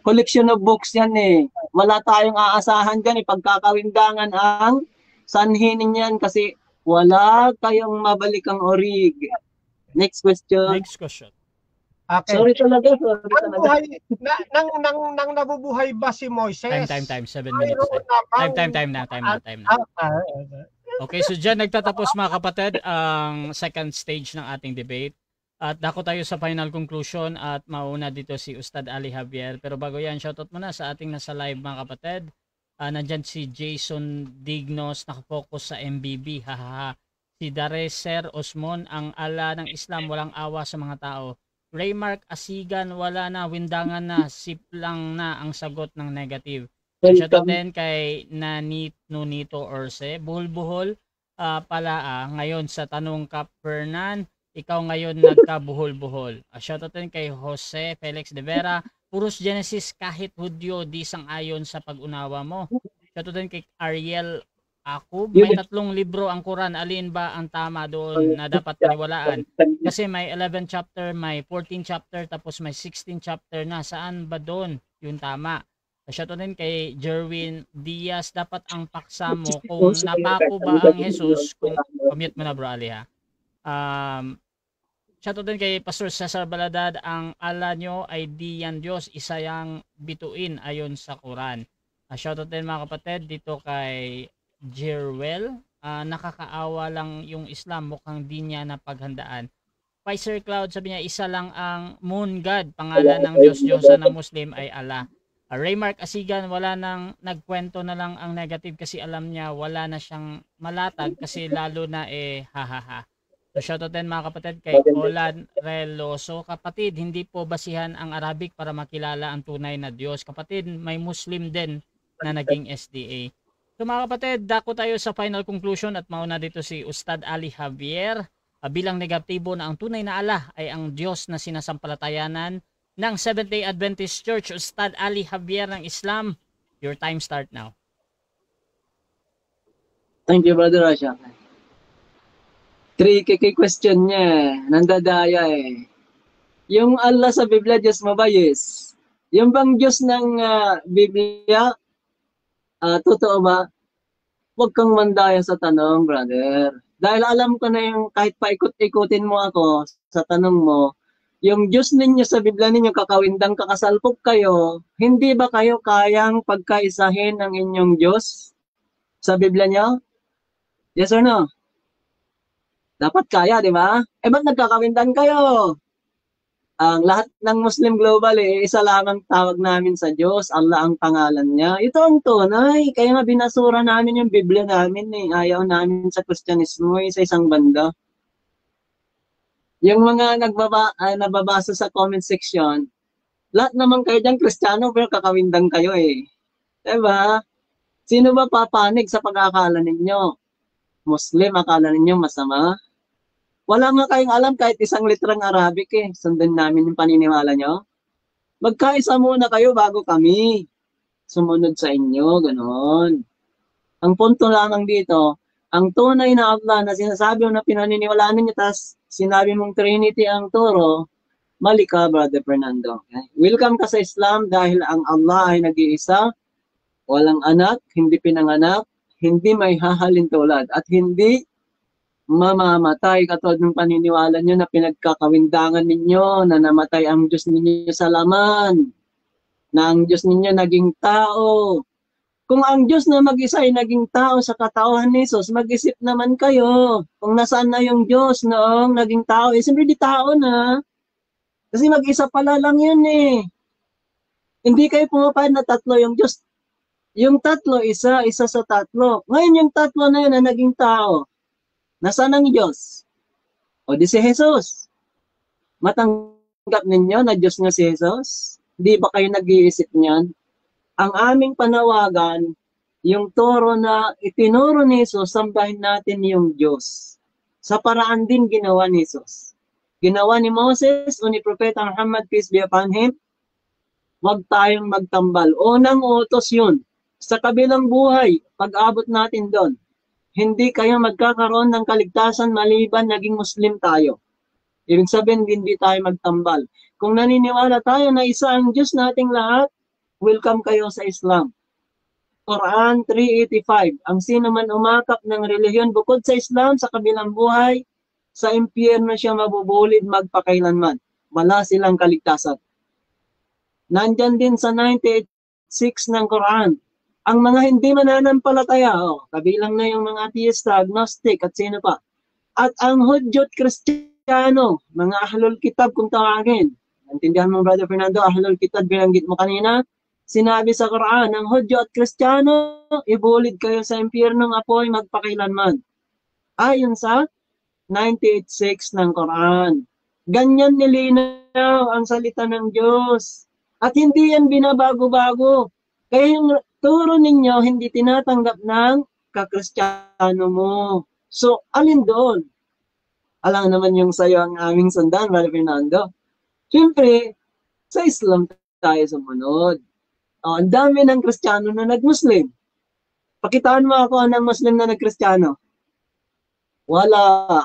collection of books yan eh. Wala tayong aasahan dyan, ipagkakawindangan ang sanhi ninyan kasi wala kayong mabalikang orig. Next question. Next question. Okay. Sorry talaga. Ang buhay, nang nabubuhay ba si Moises? Time. 7 minutes. Time na. Okay, so dyan nagtatapos mga kapatid ang second stage ng ating debate. At dako tayo sa final conclusion at mauna dito si Ustad Ali Javier. Pero bago yan, shoutout muna sa ating nasa live mga kapatid. Nandyan si Jason Dignos, nakafocus sa MBB. Hahaha. Si Dareser Osmon, ang ala ng Islam, walang awa sa mga tao. Raymark Asigan, wala na, windangan na, sip lang na ang sagot ng negative. Shoutout din kay Nunito Orse. Buhol-buhol pala ngayon sa tanong Kap Fernan, ikaw ngayon nagkabuhol-buhol. Shoutout din kay Jose Felix de Vera. Puros Genesis kahit Hudyo di sang-ayon sa pag-unawa mo. Shoutout din kay Ariel Akub. May 3 libro ang Quran. Alin ba ang tama doon na dapat paniwalaan? Kasi may 11 chapter, may 14 chapter, tapos may 16 chapter na. Saan ba doon yung tama? Shoutout din kay Jerwin Diaz. Dapat ang paksa mo kung napako ba ang Jesus. Kung commute mo na bro Ali ha. Shoutout din kay Pastor Cesar Baladad. Ang ala nyo ay di yan Diyos. Isa yang bituin ayon sa Quran. Shoutout din mga kapatid dito kay Jerwell. Nakakaawa lang yung Islam. Mukhang di niya napaghandaan. Pfizer Cloud sabi niya isa lang ang moon god. Pangalan ng Diyos-Diyosa na Muslim ay Allah. Raymark Asigan, wala nang nagkwento na lang ang negative kasi alam niya wala na siyang malatag kasi lalo na hahaha. So shoutout din mga kapatid kay Olan Reloso. Kapatid, hindi po basihan ang Arabic para makilala ang tunay na Diyos. Kapatid, may Muslim din na naging SDA. So mga kapatid, dako tayo sa final conclusion at mauna dito si Ustad Ali Javier. Bilang negatibo na ang tunay na Allah ay ang Diyos na sinasampalatayanan ng Seventh-day Adventist Church. Ustad Ali Javier ng Islam, your time start now. Thank you, Brother Rasha. Tricky question niya. Nandadaya eh. Yung Allah sa Biblia, Diyos mo ba? Yes. Yung bang Diyos ng Biblia, totoo ba? Huwag kang mandaya sa tanong, brother. Dahil alam ko na yung kahit paikot-ikutin mo ako sa tanong mo, yung Diyos ninyo sa Biblia ninyo, kakawindang kakasalpok kayo, hindi ba kayo kayang pagkaisahin ng inyong Diyos sa Biblia nyo? Yes or no? Dapat kaya, di ba? Ba't nagkakawindan kayo? Ang lahat ng Muslim global, isa lamang tawag namin sa Diyos, Allah ang pangalan niya. Ito ang tunay. Kaya nga binasura namin yung Biblia namin. Ayaw namin sa Kristyanismo sa isang banda. Yung mga nababasa sa comment section, lahat naman kayo dyan Kristiyano pero kakawindang kayo Diba? Sino ba papanig sa pag-akala ninyo? Muslim, akala ninyo masama? Wala nga kayong alam kahit isang litrang Arabic Sundan namin yung paniniwala nyo. Magkaisa muna kayo bago kami sumunod sa inyo, ganoon. Ang punto lamang dito, ang tunay na Allah na sinasabi mo na pinaniniwalaan ninyo, tas sinabi mong Trinity ang turo, mali ka, Brother Fernando. Okay? Welcome ka sa Islam dahil ang Allah ay nag-iisa, walang anak, hindi pinanganak, hindi may hahalin tulad, at hindi mamamatay katulad ng paniniwala nyo na pinagkakawindangan ninyo na namatay ang Diyos ninyo sa laman, na ang Diyos ninyo naging tao. Kung ang Diyos na mag-isa ay naging tao sa katauhan ni Jesus, mag-isip naman kayo kung nasaan na yung Diyos noong naging tao. Siyempre di tao na. Kasi mag-isa pala lang yun Hindi kayo pumapayag na tatlo yung Diyos. Yung tatlo, isa sa tatlo. Ngayon yung tatlo na yun na naging tao. Nasaan ang Diyos? O di si Jesus. Matanggap ninyo na Diyos nga si Jesus? Di ba kayo nag-iisip niyan? Ang aming panawagan, yung turo na itinuro ni Jesus, sambahin natin yung Diyos. Sa paraan din ginawa ni Jesus. ginawa ni Moses o ni Propeta Muhammad, peace be upon him, huwag tayong magtambal. Unang utos yun. Sa kabilang buhay, pag-abot natin doon, hindi kayo magkakaroon ng kaligtasan maliban naging Muslim tayo. Ibig sabihin, hindi tayo magtambal. Kung naniniwala tayo na isa ang Diyos nating lahat, welcome kayo sa Islam. Quran 3:85, ang sino man umakap ng relihiyon bukod sa Islam sa kabilang buhay, sa impyerno siya mabubulid magpakailanman. Wala silang kaligtasan. Nandyan din sa 98:6 ng Quran, ang mga hindi mananampalataya, kabilang na yung mga atheista, agnostic, at sino pa. At ang Hudyo at Kristiyano, mga ahlul kitab kung tawagin. Naintindihan mo, Brother Fernando, ahlul kitab, binanggit mo kanina. Sinabi sa Quran, ang Hudyo at Kristiyano, ibulid kayo sa impyernong apoy magpakailanman. Ayon sa 98:6 ng Quran. Ganyan nilinaw ang salita ng Diyos. At hindi yan binabago-bago. Kaya yung turo ninyo, hindi tinatanggap ng kakristiyano mo. So, alin doon? Alam naman yung sayo ang aming sundan, Brother Fernando. Siyempre, sa Islam tayo sumunod. Ang dami ng Kristiyano na nag-Muslim. Pakitaan mo ako ng Muslim na nag-Kristiyano. Wala.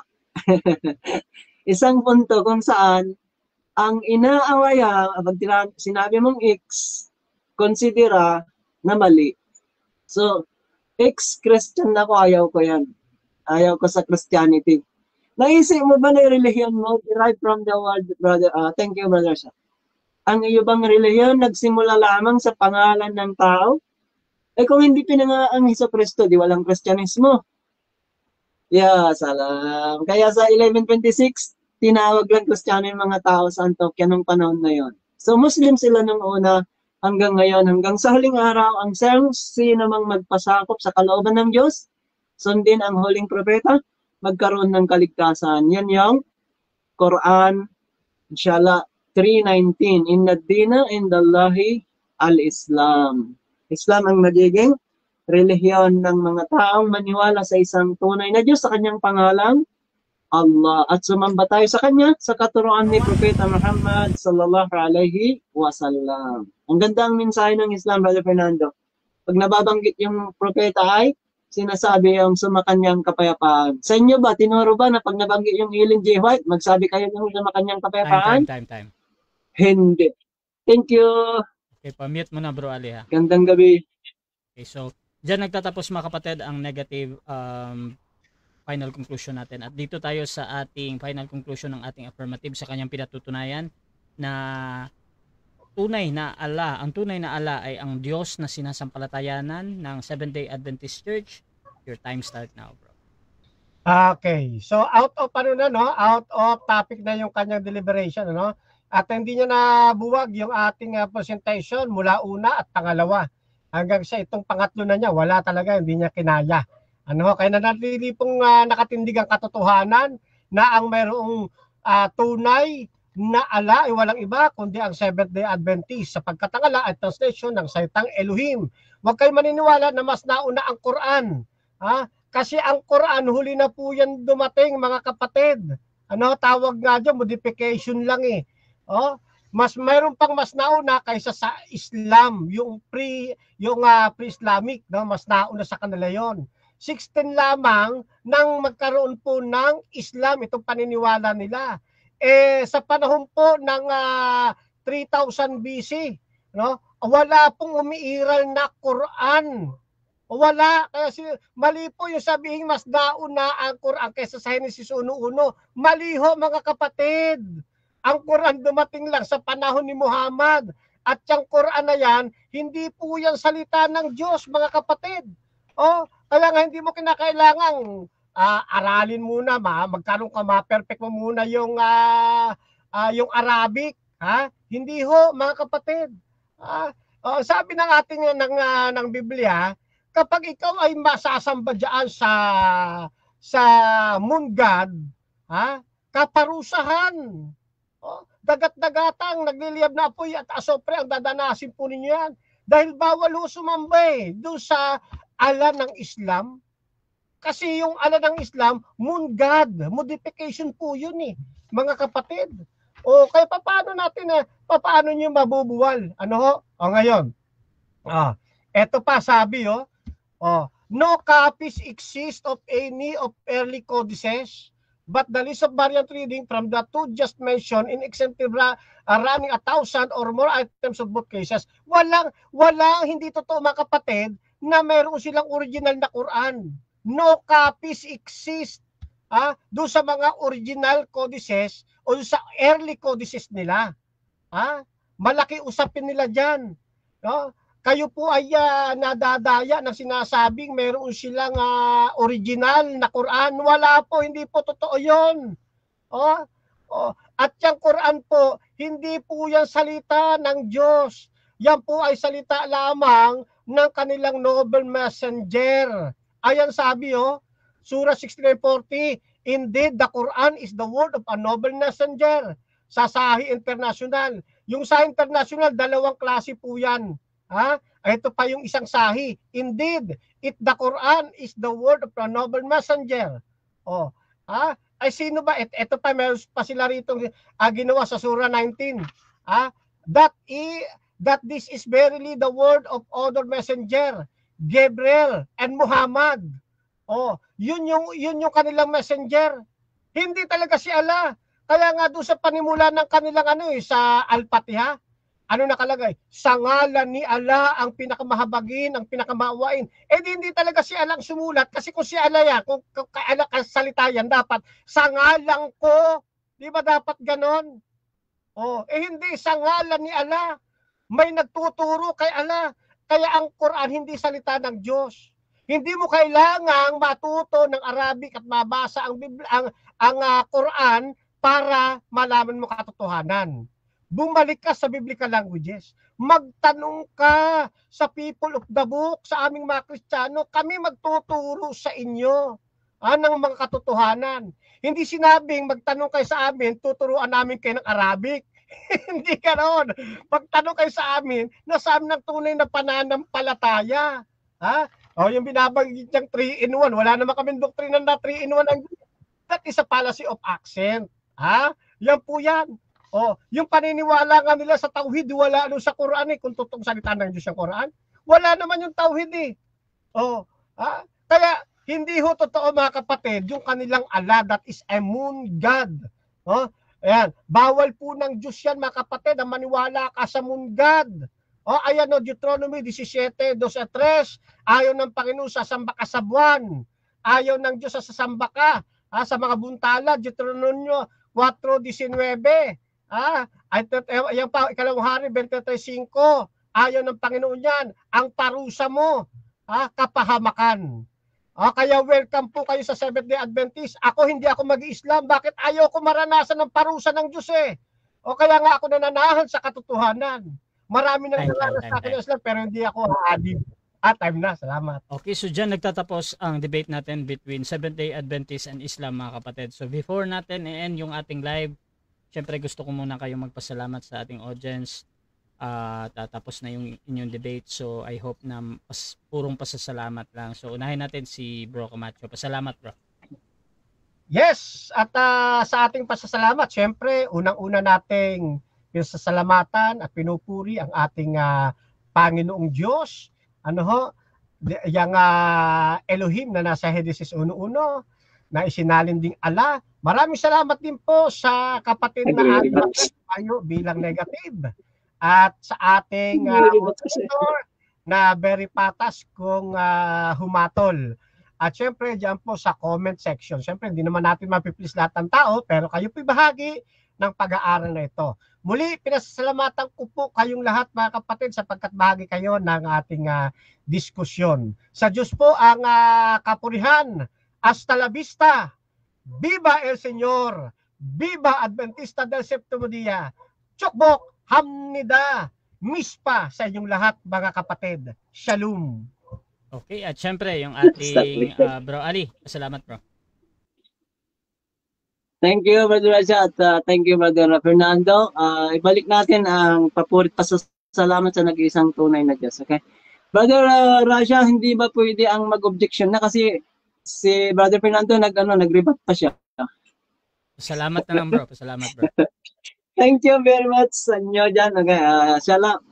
Isang punto kung saan ang inaawaya, pag sinabi mong X, konsidera na mali. So, ex-Christian ako, ayaw ko yan. Ayaw ko sa Christianity. Naisip mo ba na yung religion mo derived from the word, brother? Thank you, brother. Ang iyo bang relihiyon nagsimula lamang sa pangalan ng tao? Kung hindi pinangalan ang Jesucristo, di walang Kristyanismo. Salam. Kaya sa 1126, tinawag lang Kristiyano yung mga tao sa Antioquia nung panahon na yon. So Muslim sila nung una hanggang ngayon, hanggang sa huling araw, ang sino mang magpasakop sa kalooban ng Diyos, sundin ang huling propeta, magkaroon ng kaligtasan. Yan yung Quran, inshallah, 3:19, Inna ad-dina indallahi al-Islam. Islam ang magiging relihiyon ng mga taong maniwala sa isang tunay na Diyos sa kanyang pangalang Allah at sumamba tayo sa kanya sa katuruan ni Propeta Muhammad sallallahu alaihi wasallam. Ang ganda ang mensahe ng Islam, Brother Fernando. Pag nababanggit yung propeta ay sinasabi yung sumakanyang kapayapaan. Sa inyo ba, tinuro ba na pag nabanggit yung Ellen G. White, magsabi kayo ng sumakanyang kapayapaan? Time. Hindi. Thank you. Okay, pa-mute mo na, Bro Ali, ha? Gandang gabi. Okay, so, dyan nagtatapos, mga kapatid, ang negative final conclusion natin. At dito tayo sa ating final conclusion ng ating affirmative sa kanyang pinatutunayan na tunay na Allah, ang tunay na Allah ay ang Diyos na sinasampalatayanan ng Seventh-day Adventist Church. Your time start now, bro. Okay. So out of out of topic na yung kanyang deliberation, At hindi niya nabuwag yung ating presentation mula una at pangalawa. Hanggang sa itong pangatlo na niya, wala talaga, hindi niya kinaya. Kaya nanatili pong nakatindig ang katotohanan na ang mayroong tunay na ala ay walang iba kundi ang Seventh-day Adventist sapagkat ang ala ay translation ng salitang Elohim. Huwag kayo maniniwala na mas nauna ang Quran. Kasi ang Quran, huli na po yan dumating, mga kapatid. Tawag nga dyan, modification lang eh. Mas mayroon pang mas nauna kaysa sa Islam, yung pre-Islamic, mas nauna sa kanila yon. 16 lamang nang magkaroon po ng Islam, itong paniniwala nila. Sa panahon po ng 3000 BC, wala pong umiiral na Quran. Wala. Kaya mali po yung sabihin mas nauna ang Quran kaysa sa Genesis 1:1. Mali ho, mga kapatid. Ang Quran dumating lang sa panahon ni Muhammad. At yung Quran na yan, hindi po yan salita ng Diyos, mga kapatid. Kaya nga hindi mo kinakailangang aralin muna, magkaroon ka, ma-perfect mo muna yung Arabic. Hindi ho, mga kapatid. Sabi ng ating ng Biblia, kapag ikaw ay masasamba dyan sa moon god, kaparusahan. Dagat-dagatang nagliliyab na apoy at asopre ang dadanasin po ninyo yan. Dahil bawal ho sumamba doon sa ala ng Islam. Kasi yung ala ng Islam, moon god, modification po yun eh, mga kapatid. O kaya paano natin paano nyo mabubuwal? Ano ho? O ngayon, eto pa sabi no copies exist of any of early codices, but the list of variant reading from the two just mentioned in extensive running 1,000 or more items of both cases. Walang hindi totoo mga kapatid na mayroon silang original na Quran. No copies exist doon sa mga original codices o sa early codices nila. Malaki usapin nila dyan. Kayo po ay nadadaya na sinasabing meron silang original na Quran. Wala po, hindi po totoo yun. At yung Quran po, hindi po yan salita ng Diyos. Yan po ay salita lamang ng kanilang noble messenger. Ayan sabi Surah 69:40, indeed the Quran is the word of a noble messenger. Sa Sahih International. Yung Sahih International, 2 klase po yan. Ito pa yung isang Sahih. Indeed, the Quran is the word of a noble messenger. Ay sino ba? Ito pa, meron pa sila rito ginawa sa Surah 19. That this is verily the word of other messenger, Gabriel and Muhammad. Yun yung kanilang messenger. Hindi talaga si Allah. Kaya nga doon sa panimula ng kanilang sa Al-Fatiha, nakalagay? Sa ngalan ni Allah ang pinakamahabagin, ang pinakamaawain. Hindi talaga si Allah ang sumulat kasi kung si Allah yan, kung Allah salita yan, dapat sa ngalan ko. Di ba dapat ganon? Hindi, sa ngalan ni Allah. May nagtuturo kay Allah. Kaya ang Quran hindi salita ng Diyos. Hindi mo kailangang matuto ng Arabic at mabasa ang Quran para malaman mo katotohanan. Bumalik ka sa biblical languages. Magtanong ka sa people of the book, sa aming mga Kristiyano. Kami magtuturo sa inyo ng mga katotohanan. Hindi sinabing magtanong kayo sa amin, tuturuan namin kayo ng Arabic. Hindi ganoon. Pagtanong kayo sa amin, nasa amin ng tunay na pananampalataya. Yung binabanggit niyang 3-in-1, wala naman kami doktrina na 3-in-1. That is a fallacy of accent. Yan po yan. Yung paniniwala nga nila sa tauhid, wala sa Quran kung totoong salita ng Diyos yung Quran. Wala naman yung tauhid Kaya hindi ho totoo mga kapatid, yung kanilang Allah, that is a moon god. Ayan, bawal po ng Diyos yan mga kapatid, na maniwala ka sa moon god. Ayan Deuteronomy 17:2-3, ayaw ng Panginoon sasamba ka sa buwan. Ayaw ng Diyos sasamba ka sa mga buntala, Deuteronomy 4:19. Ayan pa, 2 Hari 23:5, ayaw ng Panginoon yan, ang parusa mo, kapahamakan. Kaya welcome po kayo sa Seventh-day Adventist. Hindi ako mag-Islam. Bakit ayaw ko maranasan ng parusa ng Diyos kaya nga ako nananahan sa katotohanan. Marami nang naranas sa akin ng Islam pero hindi ako haadib. Time na. Salamat. Okay, so dyan nagtatapos ang debate natin between Seventh-day Adventist and Islam mga kapatid. So before natin i-end yung ating live, syempre gusto ko muna kayong magpasalamat sa ating audience. Tatapos na yung inyong debate, so I hope na purong pasasalamat lang. So unahin natin si Bro Camacho. Pasalamat bro. Yes, at sa ating pasasalamat, syempre unang-una nating pinasasalamatan at pinupuri ang ating Panginoong Diyos. Yung Elohim na nasa Genesis 1:1 na isinalin ding Allah. Maraming salamat din po sa kapatid na tayo bilang negative. At sa ating moderator na very patas kung humatol. At syempre dyan po sa comment section. Syempre hindi naman natin mapiplease lahat ng tao, pero kayo po'y bahagi ng pag-aaral na ito. Muli, pinasasalamatan ko po kayong lahat mga kapatid sapagkat bahagi kayo ng ating diskusyon. Sa Diyos po ang kapurihan. Hasta la vista. Viva el Señor. Viva Adventista del Séptimo Día. Chokbok. Hamnida, mispa sa inyong lahat mga kapatid. Shalom. Okay, at syempre yung ating Bro Ali. Salamat bro. Thank you Brother Raja at thank you Brother Fernando. Ibalik natin ang papurit pasasalamat sa nag-iisang tunay na Diyos. Okay? Brother Raja, hindi ba pwede ang mag-objection na kasi Si Brother Fernando nag-rebat pa siya. Salamat na lang bro. Pasalamat bro. Thank you very much sa inyo dyan. Siya lang,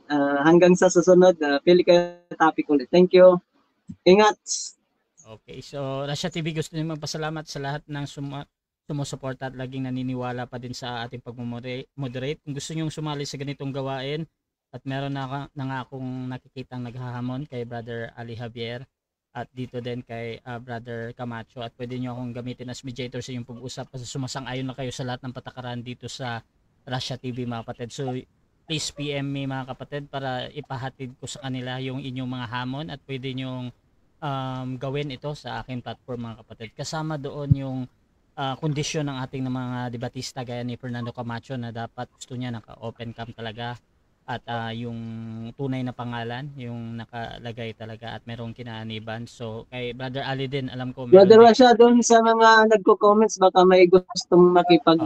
hanggang sa susunod, pili kayo topic ulit. Thank you. Ingat. Okay, so Russia TV gusto niyo magpasalamat sa lahat ng sumusuporta at laging naniniwala pa din sa ating pag-moderate. Kung gusto niyo sumali sa ganitong gawain at meron na nga akong nakikitang naghahamon kay Brother Ali Javier at dito din kay Brother Camacho at pwede niyo akong gamitin as mediator sa inyong pag-usap kasi sumasang-ayon na kayo sa lahat ng patakaran dito sa Russia TV mga kapatid. So please PM me mga kapatid para ipahatid ko sa kanila yung inyong mga hamon at pwede nyong gawin ito sa aking platform mga kapatid. Kasama doon yung kondisyon ng ating mga debatista gaya ni Fernando Camacho na dapat gusto niya naka-open cam talaga at yung tunay na pangalan yung nakalagay talaga at merong kinaaniban. So kay Brother Ali din alam ko Brother Rasha, doon sa mga nagko-comments baka may gustong makipag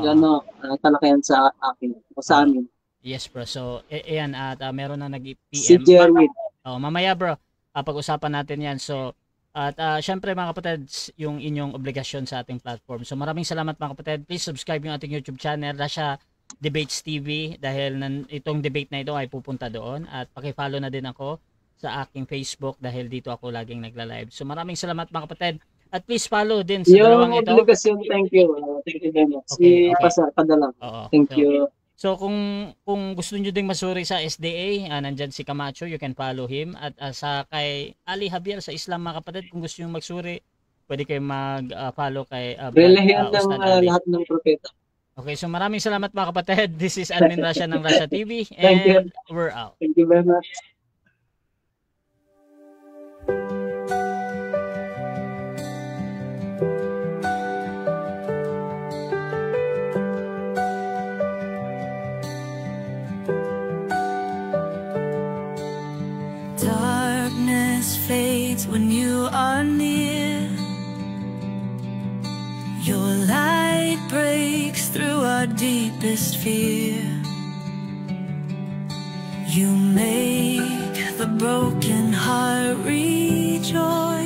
talakayan sa akin o sa amin. Yes bro. So ayan at meron na nag-PM. Si Jeremy. Mamaya bro, pag-usapan natin 'yan. So at syempre mga kapatid, yung inyong obligasyon sa ating platform. So maraming salamat mga kapatid. Please subscribe yung ating YouTube channel, Russia Debates TV, dahil itong debate na ito ay pupunta doon at paki-follow na din ako sa aking Facebook dahil dito ako laging nagla-live. So maraming salamat mga kapatid at please follow din sa dalawang ito. Yung obligasyon, thank you. Thank you very much. Okay. Padala. Thank you. So kung gusto niyo ding masuri sa SDA, nandyan si Camacho, you can follow him at sa kay Ali Javier sa Islam mga kapatid, kung gusto niyo magsuri, pwede kayong mag-follow kay Relihiyon ng lahat ng propeta. Okay, so maraming salamat mga kapatid. This is Admin Russia ng Russia TV and we're out. Thank you very much. Darkness fades when you are near. Your light breaks through our deepest fear. You make the broken heart rejoice.